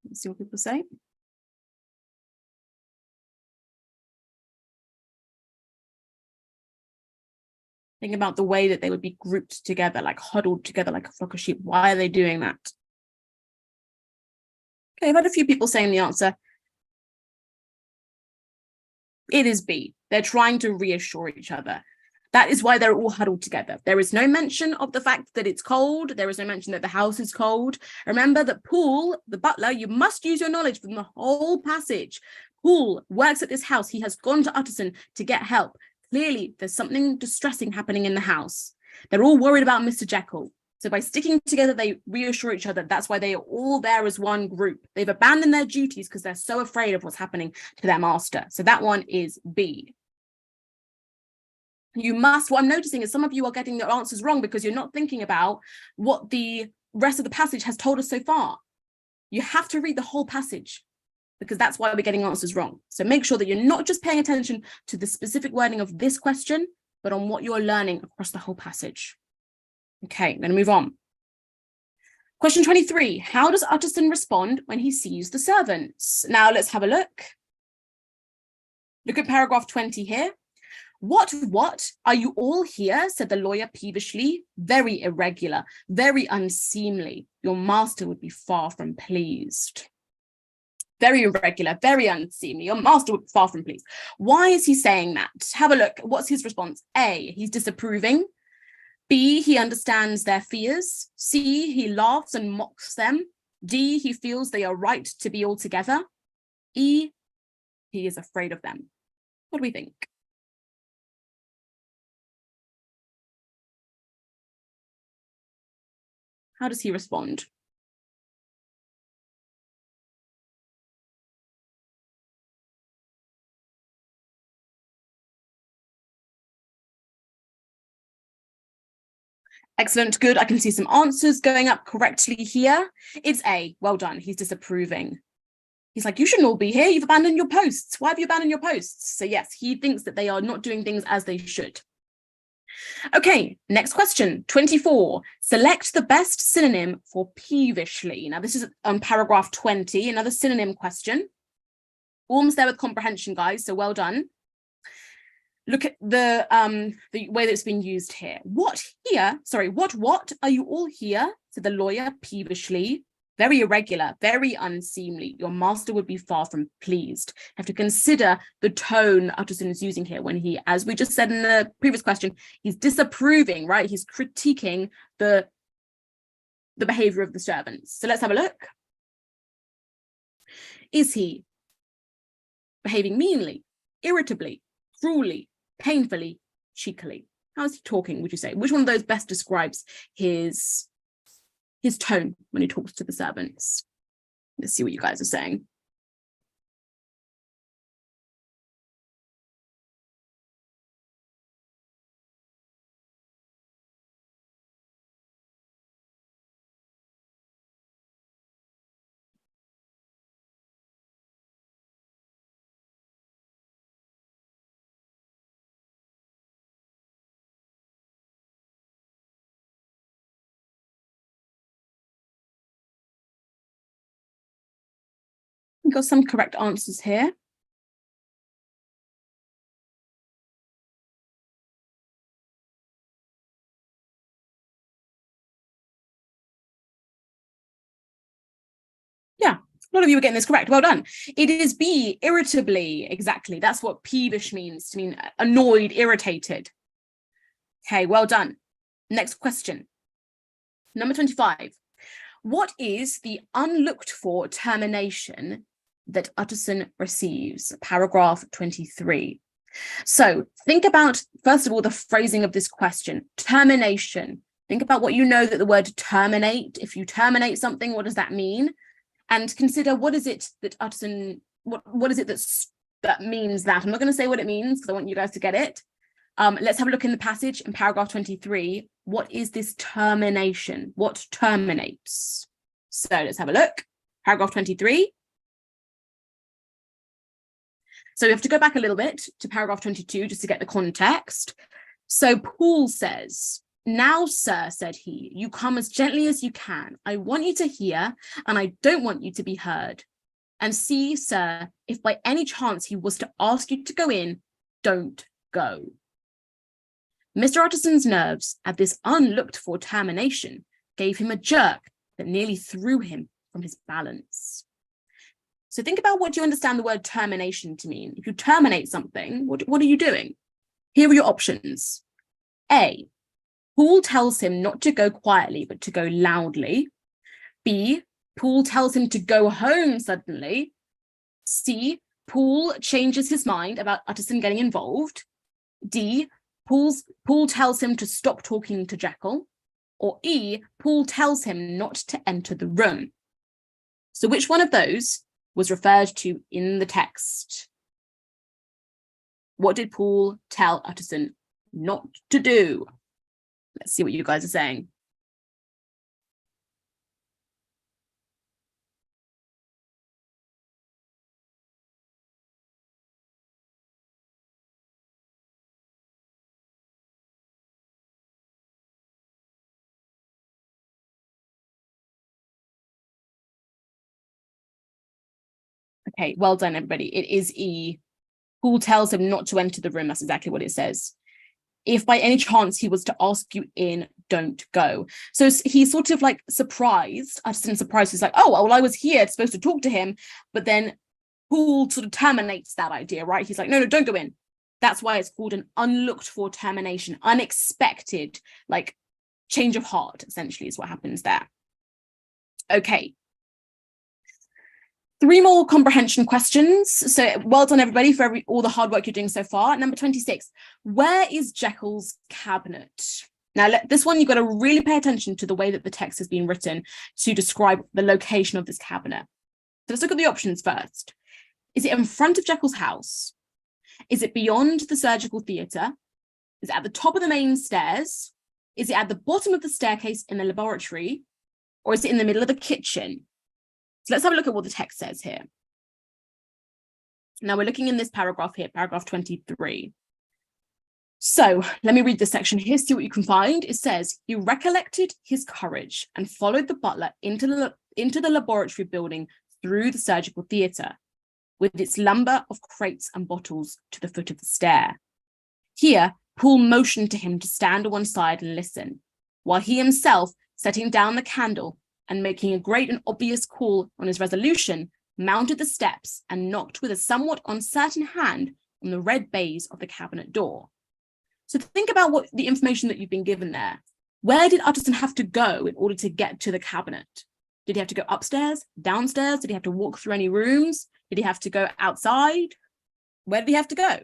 Let's see what people say. Think about the way that they would be grouped together, like huddled together like a flock of sheep. Why are they doing that? Okay, I've had a few people saying the answer. It is B. They're trying to reassure each other. That is why they're all huddled together. There is no mention of the fact that it's cold. There is no mention that the house is cold. Remember that Paul, the butler, you must use your knowledge from the whole passage. Paul works at this house. He has gone to Utterson to get help. Clearly, there's something distressing happening in the house. They're all worried about Mr. Jekyll. So by sticking together, they reassure each other. That's why they are all there as one group. They've abandoned their duties because they're so afraid of what's happening to their master. So that one is B. What I'm noticing is some of you are getting your answers wrong because you're not thinking about what the rest of the passage has told us so far. You have to read the whole passage because that's why we're getting answers wrong. So make sure that you're not just paying attention to the specific wording of this question, but on what you're learning across the whole passage. Okay, I'm going to move on. Question 23, how does Utterson respond when he sees the servants? Now let's have a look. Look at paragraph 20 here. What, are you all here? Said the lawyer peevishly. Very irregular, very unseemly. Your master would be far from pleased. Very irregular, very unseemly. Your master would be far from pleased. Why is he saying that? Have a look. What's his response? A, he's disapproving. B, he understands their fears. C, he laughs and mocks them. D, he feels they are right to be all together. E, he is afraid of them. What do we think? How does he respond? Excellent, good. I can see some answers going up correctly here. It's A, well done. He's disapproving. He's like, you shouldn't all be here. You've abandoned your posts. Why have you abandoned your posts? So yes, he thinks that they are not doing things as they should. Okay, next question, 24. Select the best synonym for peevishly. Now this is on paragraph 20, another synonym question. Almost there with comprehension, guys, so well done. Look at the way that it's been used here. What are you all here? Said the lawyer peevishly. Very irregular, very unseemly. Your master would be far from pleased. You have to consider the tone Utterson is using here when he, as we just said in the previous question, he's disapproving, right? He's critiquing the behavior of the servants. So let's have a look. Is he behaving meanly, irritably, cruelly, painfully, cheekily? How is he talking, would you say? Which one of those best describes his tone when he talks to the servants? Let's see what you guys are saying. We've got some correct answers here. Yeah, a lot of you are getting this correct. Well done. It is B, irritably. Exactly. That's what peevish means, to mean annoyed, irritated. Okay, well done. Next question. Number 25. What is the unlooked for termination that Utterson receives? Paragraph 23. So think about, first of all, the phrasing of this question. Termination. Think about what you know that the word terminate. If you terminate something, what does that mean? And consider what is it that Utterson, what is it that means that? I'm not going to say what it means because I want you guys to get it. Let's have a look in the passage in paragraph 23. What is this termination? What terminates? So let's have a look. Paragraph 23. So we have to go back a little bit to paragraph 22 just to get the context. So Paul says, "Now, sir," said he, "you come as gently as you can. I want you to hear, and I don't want you to be heard. And see, sir, if by any chance he was to ask you to go in, don't go." Mr. Utterson's nerves at this unlooked-for termination gave him a jerk that nearly threw him from his balance. So think about what you understand the word termination to mean. If you terminate something, what are you doing? Here are your options. A, Paul tells him not to go quietly, but to go loudly. B, Paul tells him to go home suddenly. C, Paul changes his mind about Utterson getting involved. D, Paul tells him to stop talking to Jekyll. Or E, Paul tells him not to enter the room. So which one of those was referred to in the text? What did Paul tell Utterson not to do? Let's see what you guys are saying. Okay, well done, everybody. It is E. Paul tells him not to enter the room. That's exactly what it says. If by any chance he was to ask you in, don't go. So he's sort of like surprised. Utterson surprised. He's like, oh, well, I was here supposed to talk to him. But then Paul sort of terminates that idea, right? He's like, no, don't go in. That's why it's called an unlooked for termination, unexpected, like change of heart, essentially, is what happens there. Okay. 3 more comprehension questions. So well done, everybody, for all the hard work you're doing so far. Number 26, where is Jekyll's cabinet? Now, this one, you've got to really pay attention to the way that the text has been written to describe the location of this cabinet. So let's look at the options first. Is it in front of Jekyll's house? Is it beyond the surgical theatre? Is it at the top of the main stairs? Is it at the bottom of the staircase in the laboratory? Or is it in the middle of the kitchen? So let's have a look at what the text says here. Now we're looking in this paragraph here, paragraph 23. So let me read this section here, see what you can find. It says, he recollected his courage and followed the butler into the laboratory building through the surgical theatre, with its lumber of crates and bottles to the foot of the stair. Here, Paul motioned to him to stand on one side and listen, while he himself, setting down the candle and making a great and obvious call on his resolution, mounted the steps and knocked with a somewhat uncertain hand on the red baize of the cabinet door. So think about what the information that you've been given there. Where did Utterson have to go in order to get to the cabinet? Did he have to go upstairs, downstairs? Did he have to walk through any rooms? Did he have to go outside? Where did he have to go?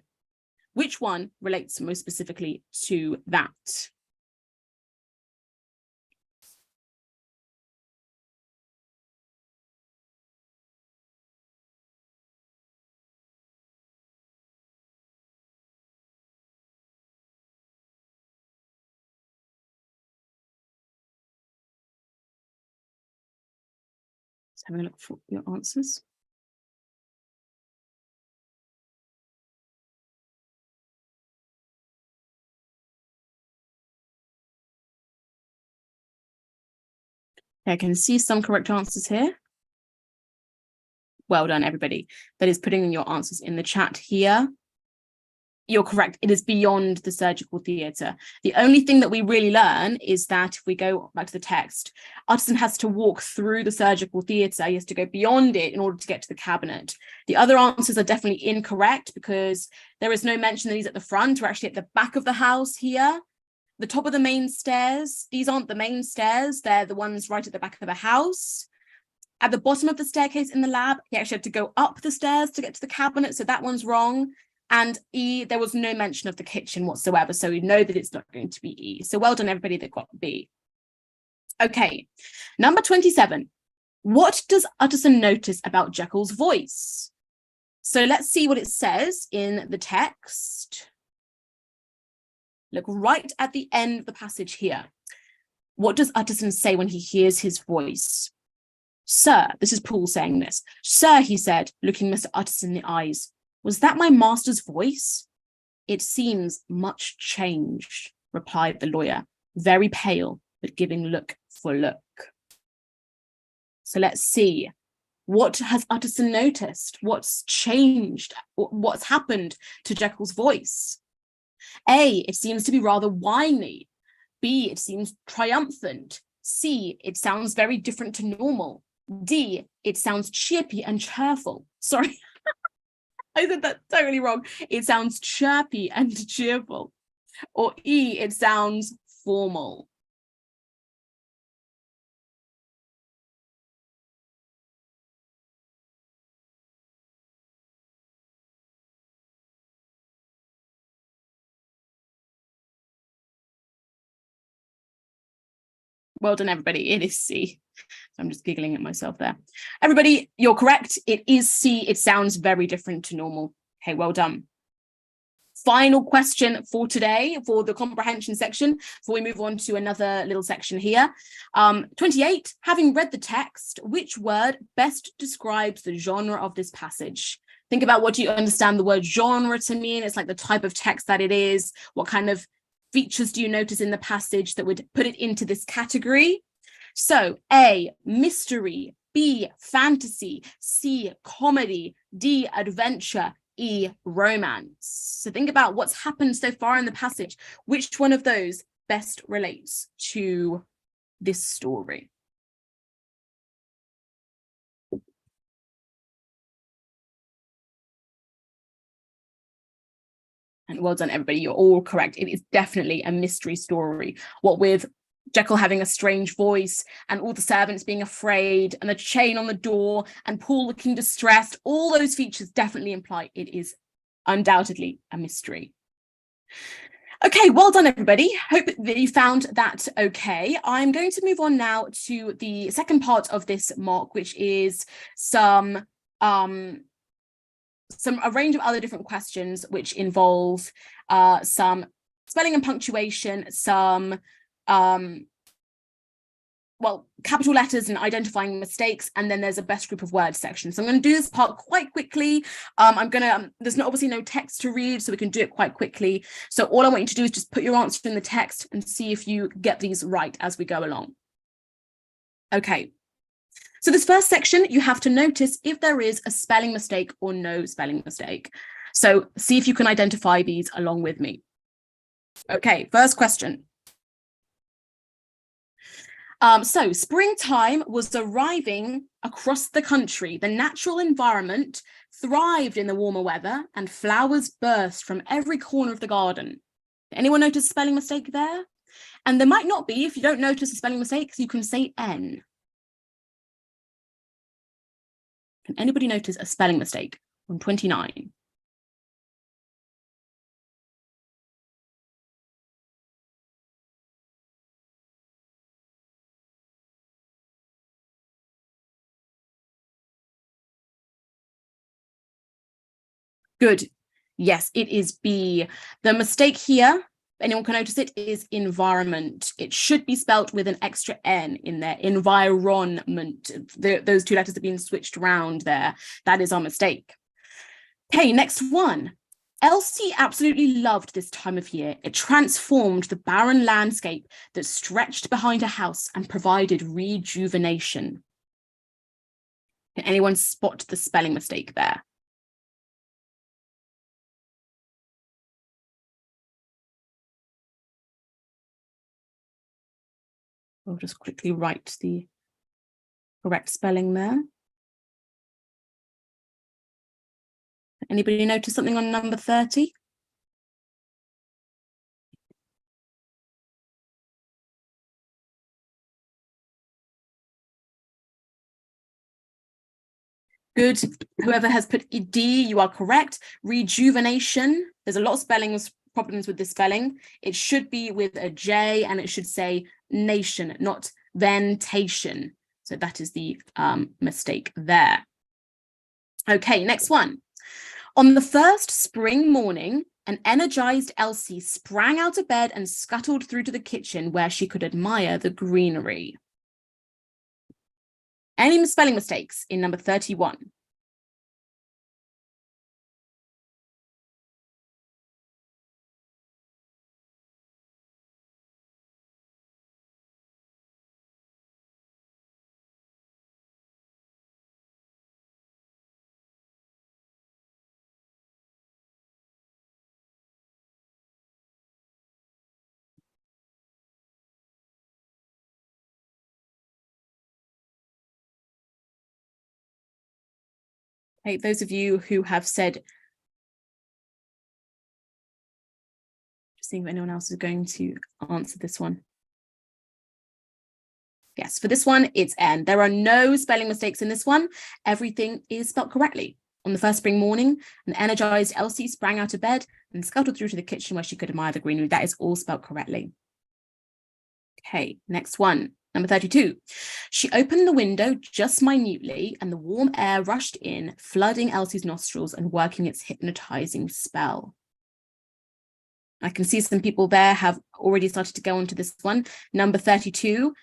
Which one relates most specifically to that? Let's have a look for your answers. I can see some correct answers here. Well done, everybody. That is putting in your answers in the chat here. You're correct. It is beyond the surgical theatre. The only thing that we really learn is that if we go back to the text, Utterson has to walk through the surgical theatre. He has to go beyond it in order to get to the cabinet. The other answers are definitely incorrect because there is no mention that he's at the front. We're actually at the back of the house here. The top of the main stairs, these aren't the main stairs. They're the ones right at the back of the house. At the bottom of the staircase in the lab, he actually had to go up the stairs to get to the cabinet. So that one's wrong. And E, there was no mention of the kitchen whatsoever. So we know that it's not going to be E. So well done, everybody that got B. Okay, number 27. What does Utterson notice about Jekyll's voice? So let's see what it says in the text. Look right at the end of the passage here. What does Utterson say when he hears his voice? Sir, this is Paul saying this. Sir, he said, looking Mr. Utterson in the eyes, was that my master's voice? It seems much changed, replied the lawyer. very pale, but giving look for look. So let's see. What has Utterson noticed? What's changed? What's happened to Jekyll's voice? A, it seems to be rather whiny. B, it seems triumphant. C, it sounds very different to normal. D, it sounds chirpy and cheerful. Sorry, I said that totally wrong. It sounds chirpy and cheerful. Or E, it sounds formal. Well done, everybody. It is C. So I'm just giggling at myself there. Everybody, you're correct. It is C. It sounds very different to normal. Okay, well done. Final question for today for the comprehension section before we move on to another little section here. 28, having read the text, which word best describes the genre of this passage? Think about what you understand the word genre to mean. It's like the type of text that it is. What kind of features do you notice in the passage that would put it into this category? So A, mystery, B, fantasy, C, comedy, D, adventure, E, romance. So think about what's happened so far in the passage. Which one of those best relates to this story? And well done, everybody. You're all correct. It is definitely a mystery story. What with Jekyll having a strange voice and all the servants being afraid and the chain on the door and Paul looking distressed, all those features definitely imply it is undoubtedly a mystery. Okay, well done, everybody. Hope that you found that okay. I'm going to move on now to the second part of this mock, which is a range of other different questions which involve some spelling and punctuation, some capital letters and identifying mistakes, and then there's a best group of words section. So I'm going to do this part quite quickly. There's obviously no text to read, so we can do it quite quickly. So all I want you to do is just put your answer in the text and see if you get these right as we go along. Okay. So this first section, you have to notice if there is a spelling mistake or no spelling mistake. So see if you can identify these along with me. Okay, first question. So springtime was arriving across the country. The natural environment thrived in the warmer weather and flowers burst from every corner of the garden. Anyone notice a spelling mistake there? And there might not be. If you don't notice a spelling mistake, you can say N. Can anybody notice a spelling mistake on 29? Good. Yes, it is B. The mistake here, anyone can notice it, is environment. It should be spelt with an extra N in there. Environment. Those two letters have been switched around there. That is our mistake. Okay, next one. Elsie absolutely loved this time of year. It transformed the barren landscape that stretched behind her house and provided rejuvenation. Can anyone spot the spelling mistake there? I'll just quickly write the correct spelling there. Anybody notice something on number 30? Good. Whoever has put D, you are correct. Rejuvenation. There's a lot of problems with this spelling. It should be with a J and it should say nation, not ventation. So that is the mistake there. Okay, next one. On the first spring morning, an energized Elsie sprang out of bed and scuttled through to the kitchen where she could admire the greenery. Any spelling mistakes in number 31? Okay, those of you who have said, just seeing if anyone else is going to answer this one. Yes, for this one, it's N. There are no spelling mistakes in this one. Everything is spelled correctly. On the first spring morning, an energized Elsie sprang out of bed and scuttled through to the kitchen where she could admire the greenery. That is all spelled correctly. Okay, next one. Number 32. She opened the window just minutely and the warm air rushed in, flooding Elsie's nostrils and working its hypnotizing spell. I can see some people there have already started to go on to this one. Number 32.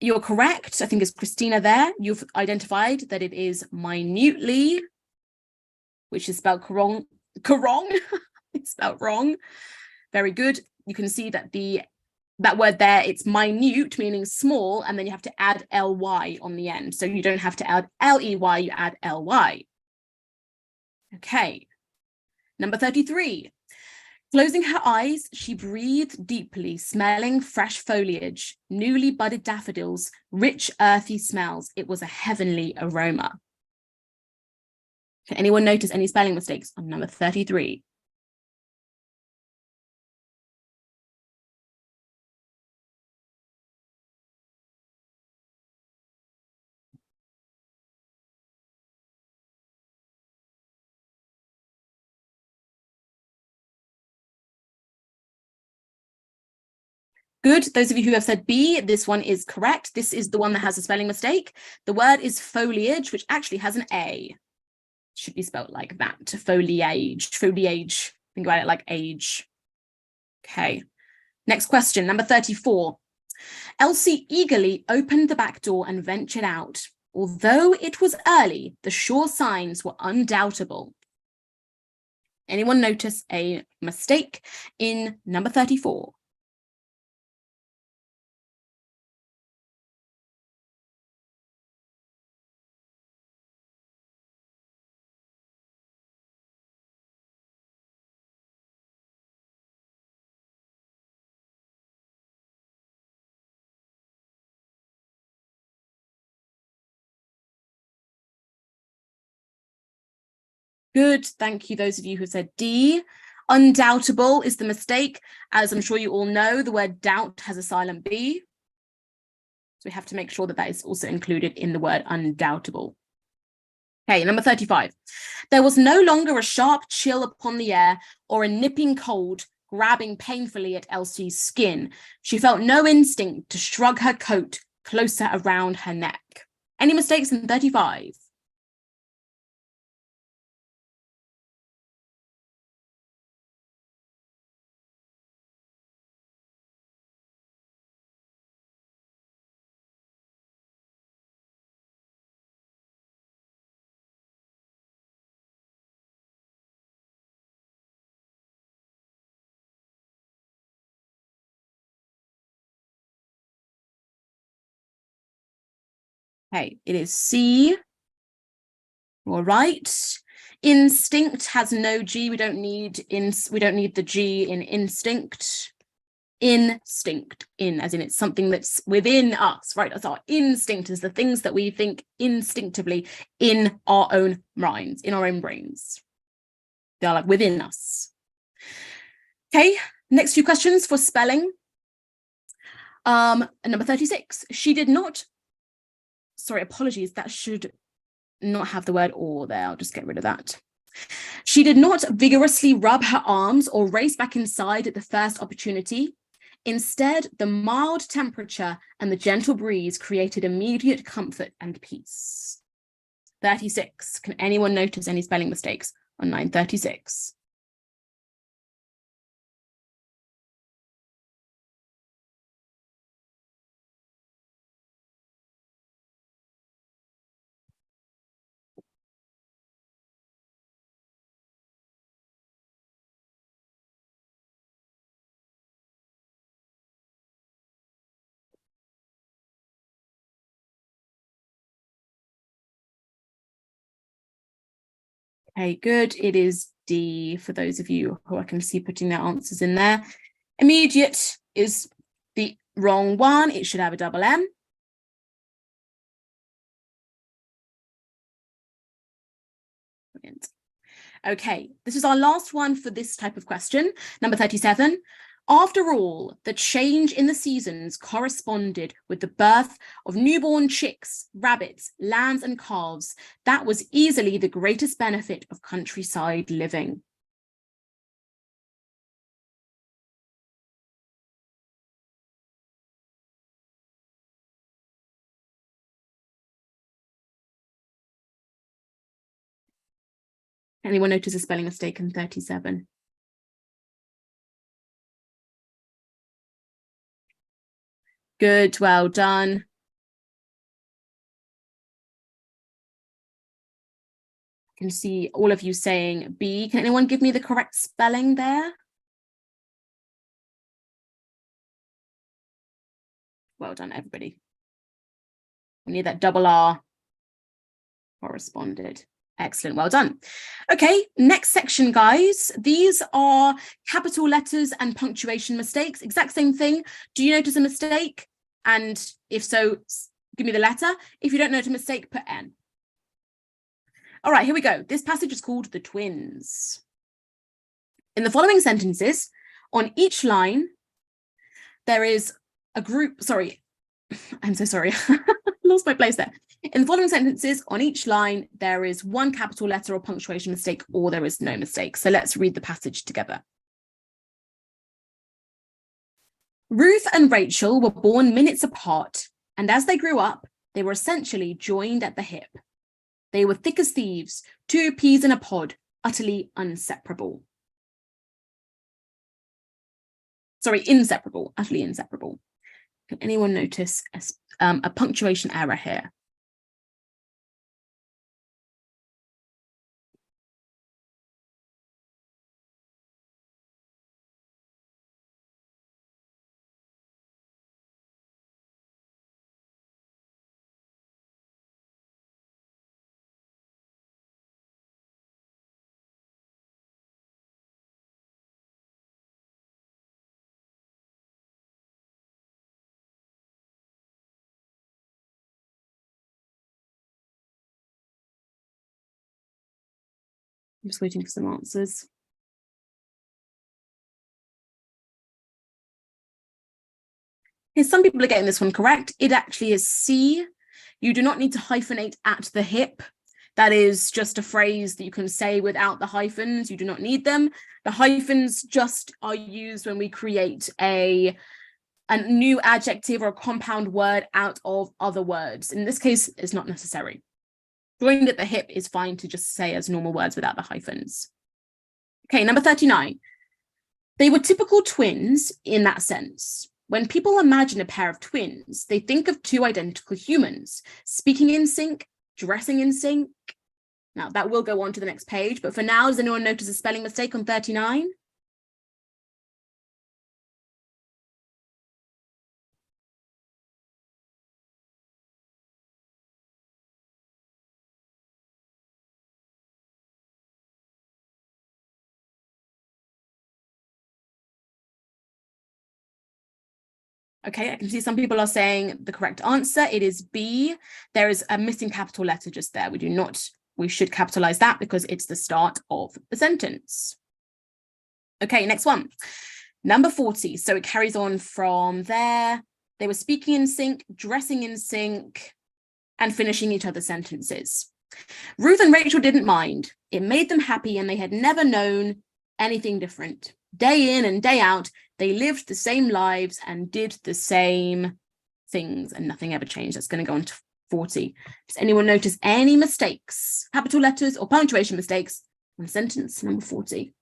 You're correct. I think it's Christina there. You've identified that it is minutely, which is spelled wrong. It's spelled wrong. Very good. You can see that that word there, it's minute, meaning small, and then you have to add ly on the end. So you don't have to add ley, you add ly. Okay. Number 33. Closing her eyes, she breathed deeply, smelling fresh foliage, newly budded daffodils, rich earthy smells. It was a heavenly aroma. Can anyone notice any spelling mistakes on number 33? Good. Those of you who have said B, this one is correct. This is the one that has a spelling mistake. The word is foliage, which actually has an A. Should be spelled like that. Foliage. Foliage. Think about it like age. Okay. Next question, number 34. Elsie eagerly opened the back door and ventured out. Although it was early, the sure signs were undoubtable. Anyone notice a mistake in number 34? Good, thank you, those of you who said D. Undoubtable is the mistake. As I'm sure you all know, the word doubt has a silent B. So we have to make sure that that is also included in the word undoubtable. Okay, number 35. There was no longer a sharp chill upon the air or a nipping cold grabbing painfully at Elsie's skin. She felt no instinct to shrug her coat closer around her neck. Any mistakes in 35? Okay, it is C. All right. Instinct has no G. We don't need the G in instinct. Instinct, as in it's something that's within us, right? That's our instinct, is the things that we think instinctively in our own minds, in our own brains. They're like within us. Okay, next few questions for spelling. Number 36. She did not, sorry, apologies, that should not have the word or there. I'll just get rid of that. She did not vigorously rub her arms or race back inside at the first opportunity. Instead, the mild temperature and the gentle breeze created immediate comfort and peace. 36. Can anyone notice any spelling mistakes on line 36? Okay, good. It is D for those of you who I can see putting their answers in there. Immediate is the wrong one. It should have a double M. Brilliant. Okay, this is our last one for this type of question. Number 37. After all, the change in the seasons corresponded with the birth of newborn chicks, rabbits, lambs, and calves. That was easily the greatest benefit of countryside living. Anyone notice a spelling mistake in 37? Good, well done. I can see all of you saying B. Can anyone give me the correct spelling there? Well done, everybody. We need that double R. Corresponded. Excellent, well done. Okay, next section, guys. These are capital letters and punctuation mistakes. Exact same thing. Do you notice a mistake? And if so, give me the letter. If you don't notice a mistake, put N. All right, here we go. This passage is called The Twins. In the following sentences, on each line, there is a group, sorry, I'm so sorry, lost my place there. In the following sentences, on each line, there is one capital letter or punctuation mistake, or there is no mistake. So let's read the passage together. Ruth and Rachel were born minutes apart, and as they grew up, they were essentially joined at the hip. They were thick as thieves, two peas in a pod, utterly inseparable. Sorry, inseparable, utterly inseparable. Can anyone notice a punctuation error here? I'm just waiting for some answers. Okay, some people are getting this one correct. It actually is C. You do not need to hyphenate at the hip. That is just a phrase that you can say without the hyphens. You do not need them. The hyphens just are used when we create a new adjective or a compound word out of other words. In this case, it's not necessary. Joined at the hip is fine to just say as normal words without the hyphens. Okay, number 39. They were typical twins in that sense. When people imagine a pair of twins, they think of two identical humans, speaking in sync, dressing in sync. Now, that will go on to the next page, but for now, does anyone notice a spelling mistake on 39? Okay, I can see some people are saying the correct answer. It is B. There is a missing capital letter just there. We should capitalize that because it's the start of the sentence. Okay, next one. Number 40. So it carries on from there. They were speaking in sync, dressing in sync, and finishing each other's sentences. Ruth and Rachel didn't mind. It made them happy, and they had never known anything different. Day in and day out, they lived the same lives and did the same things, and nothing ever changed. That's going to go on to 40. Does anyone notice any mistakes, capital letters or punctuation mistakes on sentence number 40?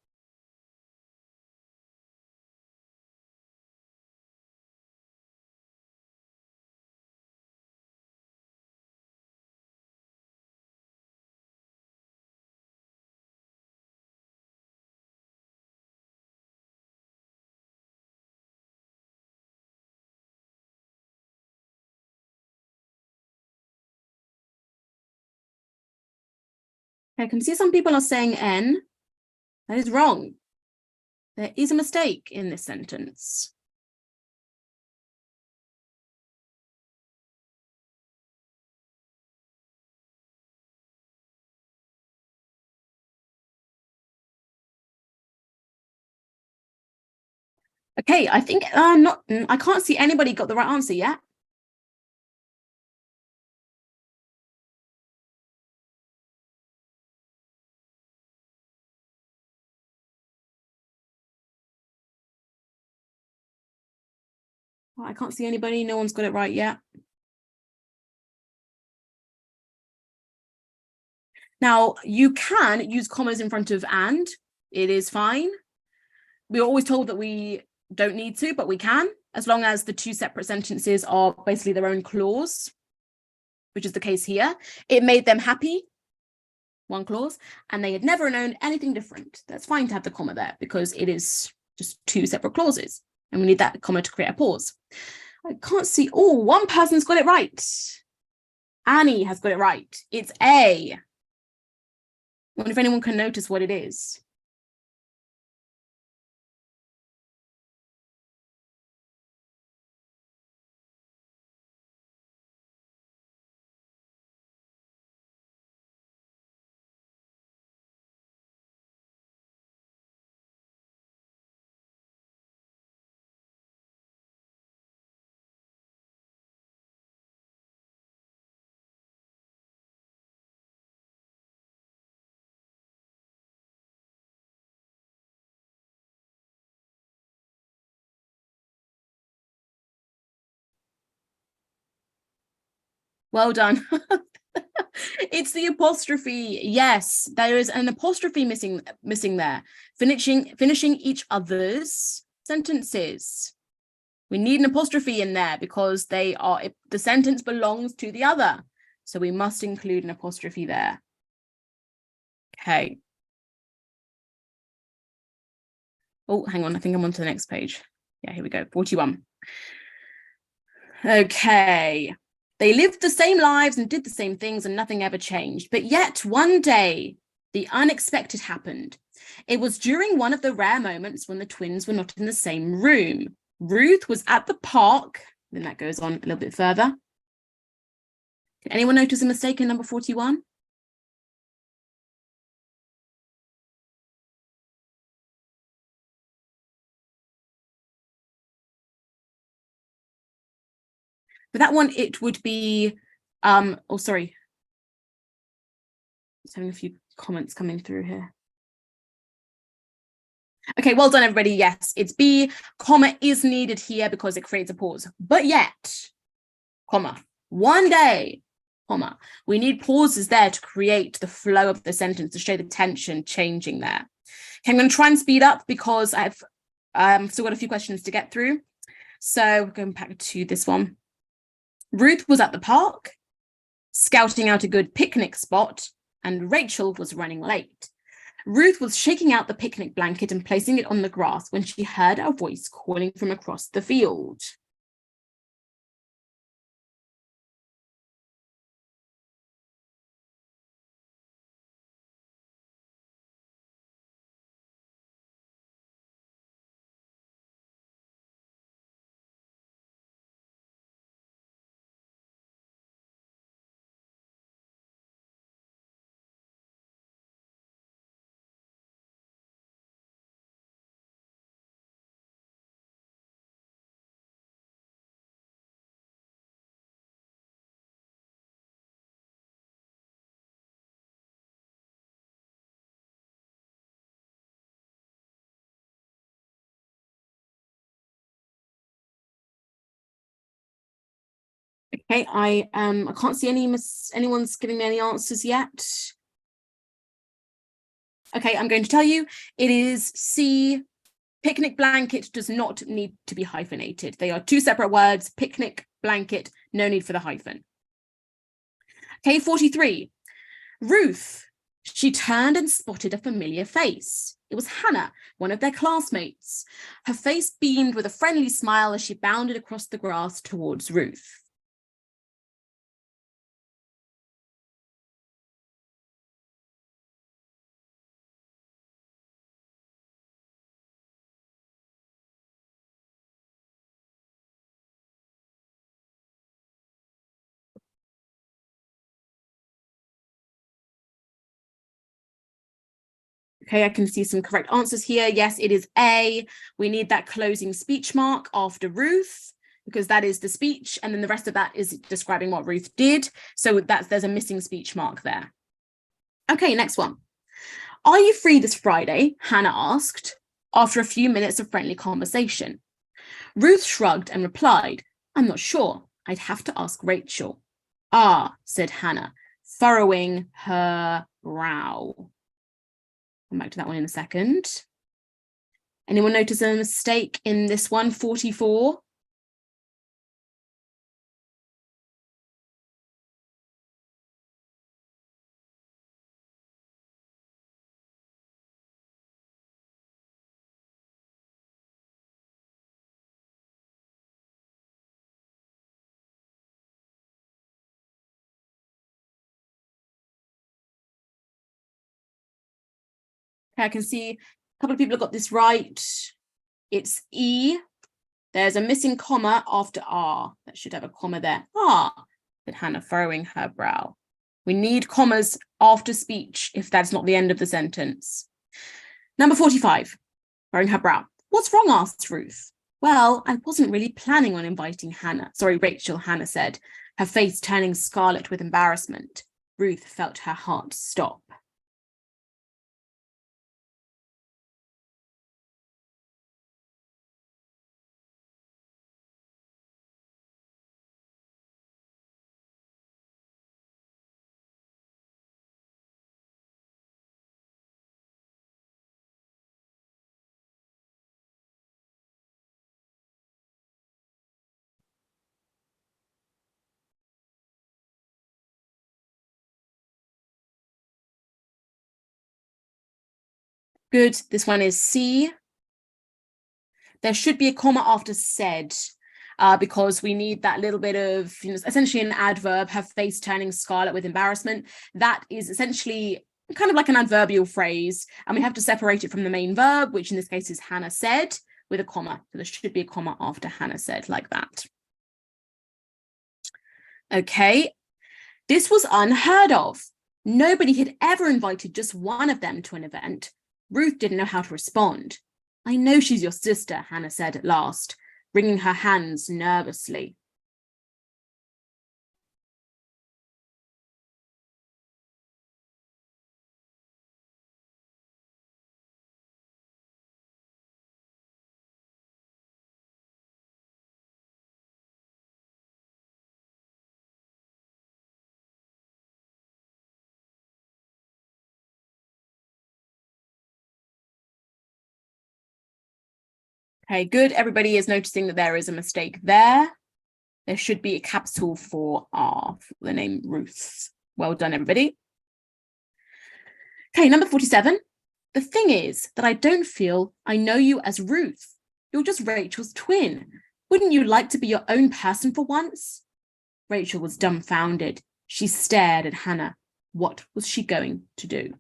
I can see some people are saying N. That is wrong. There is a mistake in this sentence. Okay, I think I can't see anybody got the right answer yet. I can't see anybody. No one's got it right yet. Now, you can use commas in front of and. It is fine. We're always told that we don't need to, but we can, as long as the two separate sentences are basically their own clause, which is the case here. It made them happy, one clause, and they had never known anything different. That's fine to have the comma there because it is just two separate clauses. And we need that comma to create a pause. I can't see. Oh, one person's got it right. Annie has got it right. It's A. I wonder if anyone can notice what it is. Well done. It's the apostrophe. Yes, there is an apostrophe missing there. Finishing each other's sentences. We need an apostrophe in there because the sentence belongs to the other. So we must include an apostrophe there. Okay. Oh, hang on. I think I'm on to the next page. Yeah, here we go. 41. Okay. They lived the same lives and did the same things and nothing ever changed. But yet one day, the unexpected happened. It was during one of the rare moments when the twins were not in the same room. Ruth was at the park. Then that goes on a little bit further. Can anyone notice a mistake in number 41? For that one, it would be, oh, sorry. Just having a few comments coming through here. Okay, well done, everybody. Yes, it's B. Comma is needed here because it creates a pause. But yet, comma, one day, comma. We need pauses there to create the flow of the sentence, to show the tension changing there. Okay, I'm going to try and speed up because I've still got a few questions to get through. So we're going back to this one. Ruth was at the park, scouting out a good picnic spot, and Rachel was running late. Ruth was shaking out the picnic blanket and placing it on the grass when she heard a voice calling from across the field. Okay, I can't see anyone's giving me any answers yet. Okay, I'm going to tell you it is C. Picnic blanket does not need to be hyphenated. They are two separate words. Picnic blanket, no need for the hyphen. Okay, 43. Ruth. She turned and spotted a familiar face. It was Hannah, one of their classmates. Her face beamed with a friendly smile as she bounded across the grass towards Ruth. Okay, I can see some correct answers here. Yes, it is A. We need that closing speech mark after Ruth, because that is the speech, and then the rest of that is describing what Ruth did. So there's a missing speech mark there. Okay, next one. Are you free this Friday? Hannah asked, after a few minutes of friendly conversation. Ruth shrugged and replied, I'm not sure. I'd have to ask Rachel. Ah, said Hannah, furrowing her brow. Come back to that one in a second. Anyone notice a mistake in this one, 44? Okay, I can see a couple of people have got this right. It's E. There's a missing comma after R. That should have a comma there. Ah, said Hannah, furrowing her brow. We need commas after speech if that's not the end of the sentence. Number 45, furrowing her brow. What's wrong? Asked Ruth. Well, I wasn't really planning on inviting Rachel, Hannah said, her face turning scarlet with embarrassment. Ruth felt her heart stop. Good. This one is C. There should be a comma after said, because we need that little bit of, essentially an adverb, her face turning scarlet with embarrassment. That is essentially kind of like an adverbial phrase, and we have to separate it from the main verb, which in this case is Hannah said, with a comma. So there should be a comma after Hannah said, like that. Okay. This was unheard of. Nobody had ever invited just one of them to an event. Ruth didn't know how to respond. I know she's your sister, Hannah said at last, wringing her hands nervously. Okay, good. Everybody is noticing that there is a mistake there. There should be a capital for R for the name Ruth. Well done, everybody. Okay, number 47. The thing is that I don't feel I know you as Ruth. You're just Rachel's twin. Wouldn't you like to be your own person for once? Rachel was dumbfounded. She stared at Hannah. What was she going to do?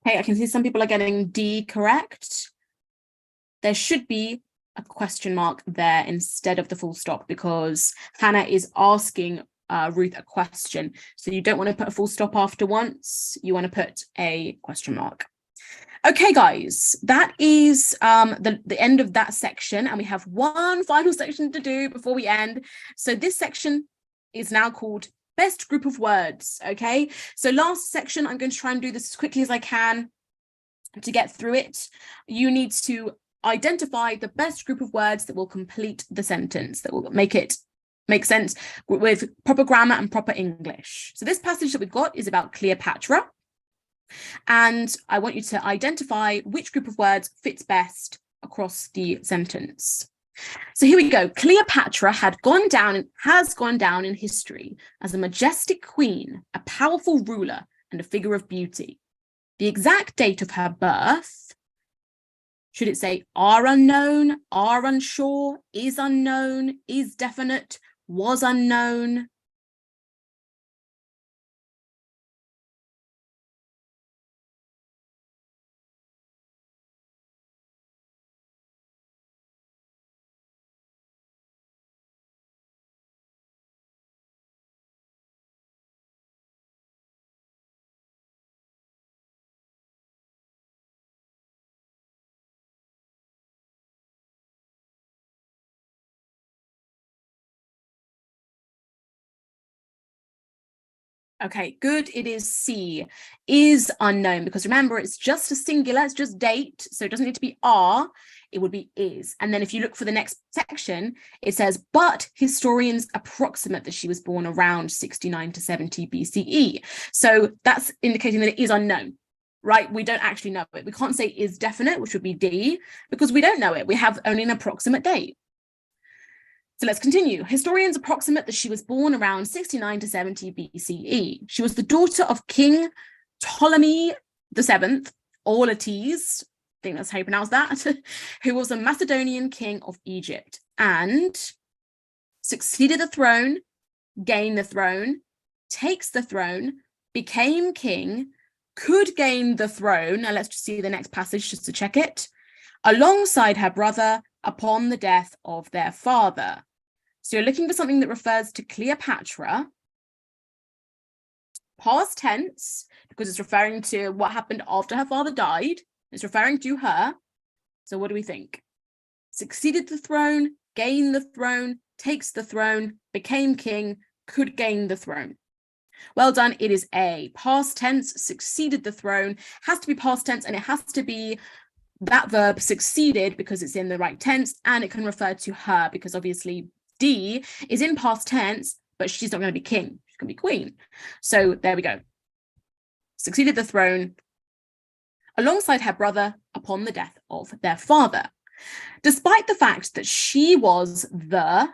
Okay, I can see some people are getting D correct. There should be a question mark there instead of the full stop because Hannah is asking Ruth a question. So you don't want to put a full stop after once. You want to put a question mark. Okay, guys, that is the end of that section. And we have one final section to do before we end. So this section is now called Best Group of Words. Okay, so last section, I'm going to try and do this as quickly as I can to get through it. You need to identify the best group of words that will complete the sentence, that will make it make sense with proper grammar and proper English. So this passage that we've got is about Cleopatra. And I want you to identify which group of words fits best across the sentence. So here we go. Cleopatra has gone down in history as a majestic queen, a powerful ruler, and a figure of beauty. The exact date of her birth, should it say are unknown, are unsure, is unknown, is definite, was unknown? Okay, good. It is C, is unknown, because remember, it's just a singular, it's just date, so it doesn't need to be are, it would be is. And then if you look for the next section, it says, but historians approximate that she was born around 69 to 70 BCE. So that's indicating that it is unknown, right? We don't actually know it. We can't say is definite, which would be D, because we don't know it. We have only an approximate date. So let's continue. Historians approximate that she was born around 69 to 70 BCE. She was the daughter of King Ptolemy VII, Auletes, I think that's how you pronounce that, who was a Macedonian king of Egypt and succeeded the throne, gained the throne, takes the throne, became king, could gain the throne. Now let's just see the next passage just to check it. Alongside her brother upon the death of their father. So you're looking for something that refers to Cleopatra, past tense, because it's referring to what happened after her father died. It's referring to her. So what do we think? Succeeded the throne, gained the throne, takes the throne, became king, could gain the throne. Well done. It is A. Past tense, succeeded the throne, has to be past tense, and it has to be that verb succeeded because it's in the right tense, and it can refer to her because obviously D is in past tense, but she's not going to be king. She's going to be queen. So there we go. Succeeded the throne alongside her brother upon the death of their father. Despite the fact that she was the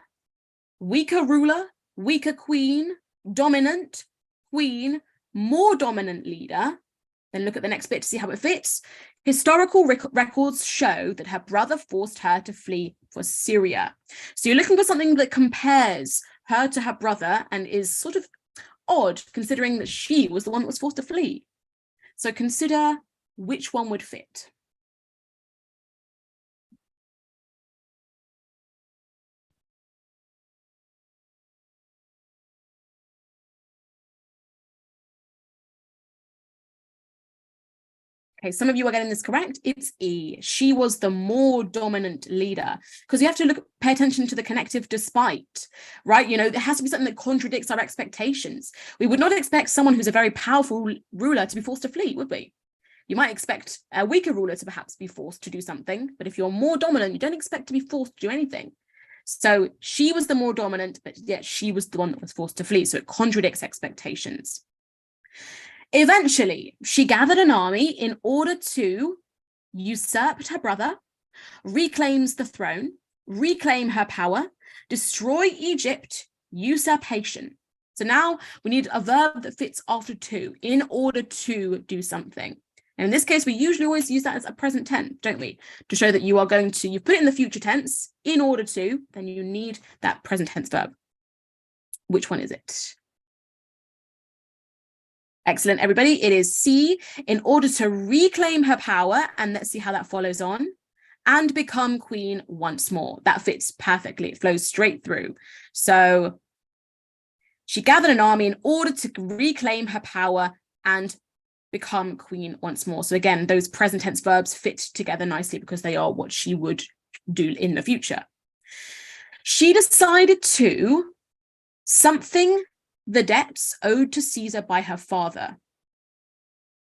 weaker ruler, weaker queen, dominant queen, more dominant leader, then look at the next bit to see how it fits. Historical records show that her brother forced her to flee for Syria. So you're looking for something that compares her to her brother and is sort of odd, considering that she was the one that was forced to flee. So consider which one would fit. Okay, some of you are getting this correct. It's E. She was the more dominant leader, because you have to pay attention to the connective despite, right? You know, there has to be something that contradicts our expectations. We would not expect someone who's a very powerful ruler to be forced to flee, would we? You might expect a weaker ruler to perhaps be forced to do something, but if you're more dominant, you don't expect to be forced to do anything. So she was the more dominant, but yet she was the one that was forced to flee. So it contradicts expectations. Eventually, she gathered an army in order to usurp her brother, reclaims the throne, reclaim her power, destroy Egypt, usurpation. So now we need a verb that fits after to in order to do something. And in this case, we usually always use that as a present tense, don't we? To show that you are going to, you put it in the future tense, in order to, then you need that present tense verb. Which one is it? Excellent, everybody. It is C, in order to reclaim her power, and let's see how that follows on, and become queen once more. That fits perfectly. It flows straight through. So she gathered an army in order to reclaim her power and become queen once more. So again, those present tense verbs fit together nicely because they are what she would do in the future. She decided to something the debts owed to Caesar by her father.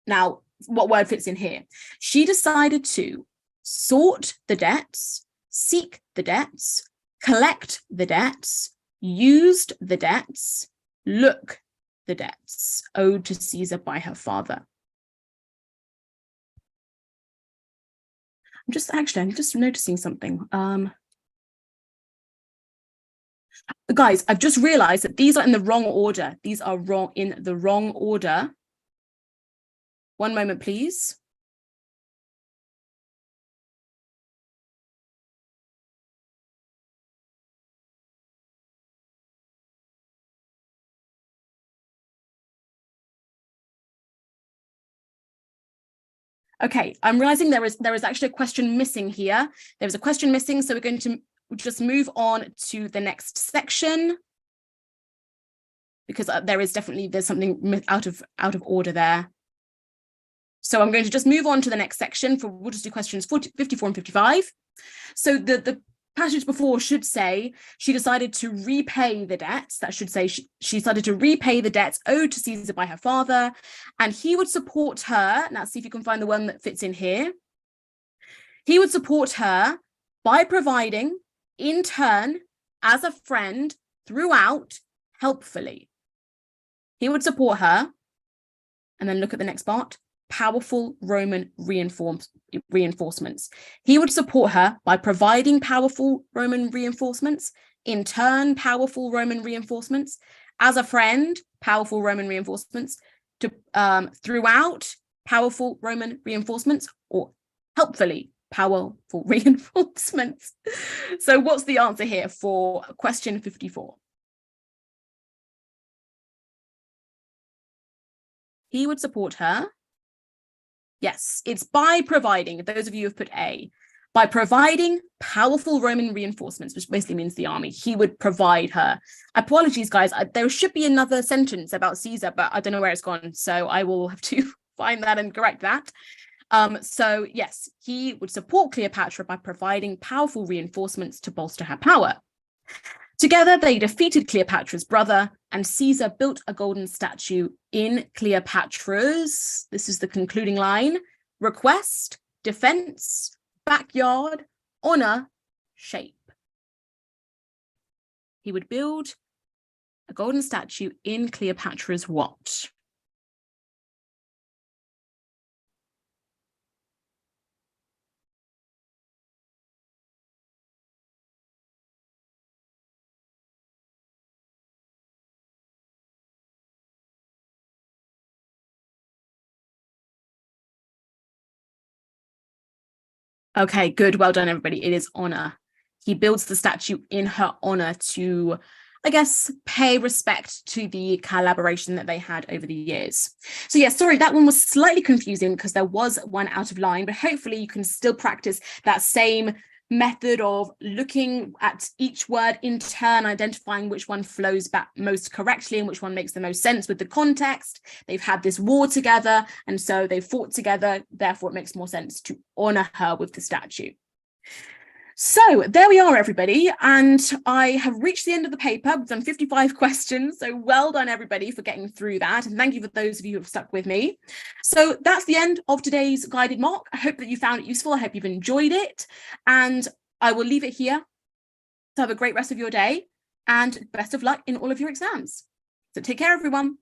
Now, what word fits in here? She decided to sort the debts, seek the debts, collect the debts, used the debts, look the debts owed to Caesar by her father. I'm just noticing something. Guys, I've just realized that these are in the wrong order. These are in the wrong order. One moment, please. Okay, I'm realizing there is actually a question missing here. There is a question missing, so we're going to just move on to the next section, because there's something out of order there. So I'm going to just move on to the next section. We'll just do questions 54 and 55. So the passage before should say she decided to repay the debts. That should say she decided to repay the debts owed to Caesar by her father, and he would support her. Now see if you can find the one that fits in here. He would support her by providing, in turn, as a friend, throughout, helpfully. He would support her, and then look at the next part, powerful Roman reinforcements. He would support her by providing powerful Roman reinforcements, in turn, powerful Roman reinforcements, as a friend, powerful Roman reinforcements, throughout, powerful Roman reinforcements, or helpfully, powerful reinforcements. So what's the answer here for question 54? He would support her. Yes, it's by providing. Those of you who have put A, by providing powerful Roman reinforcements, which basically means the army. He would provide her. Apologies, guys. There should be another sentence about Caesar, but I don't know where it's gone. So I will have to find that and correct that. So yes, he would support Cleopatra by providing powerful reinforcements to bolster her power. Together, they defeated Cleopatra's brother, and Caesar built a golden statue in Cleopatra's, this is the concluding line, request, defense, backyard, honor, shape. He would build a golden statue in Cleopatra's what? Okay, good. Well done, everybody. It is honor. He builds the statue in her honor to, I guess, pay respect to the collaboration that they had over the years. So yeah, sorry, that one was slightly confusing because there was one out of line, but hopefully you can still practice that same method of looking at each word in turn, identifying which one flows back most correctly and which one makes the most sense with the context. They've had this war together, and so they fought together. Therefore, it makes more sense to honor her with the statue. So there we are, everybody, and I have reached the end of the paper. We've done 55 questions, so well done, everybody, for getting through that, and thank you for those of you who have stuck with me. So that's the end of today's guided mock. I hope that you found it useful. I hope you've enjoyed it, and I will leave it here. So have a great rest of your day, and best of luck in all of your exams. So take care, everyone.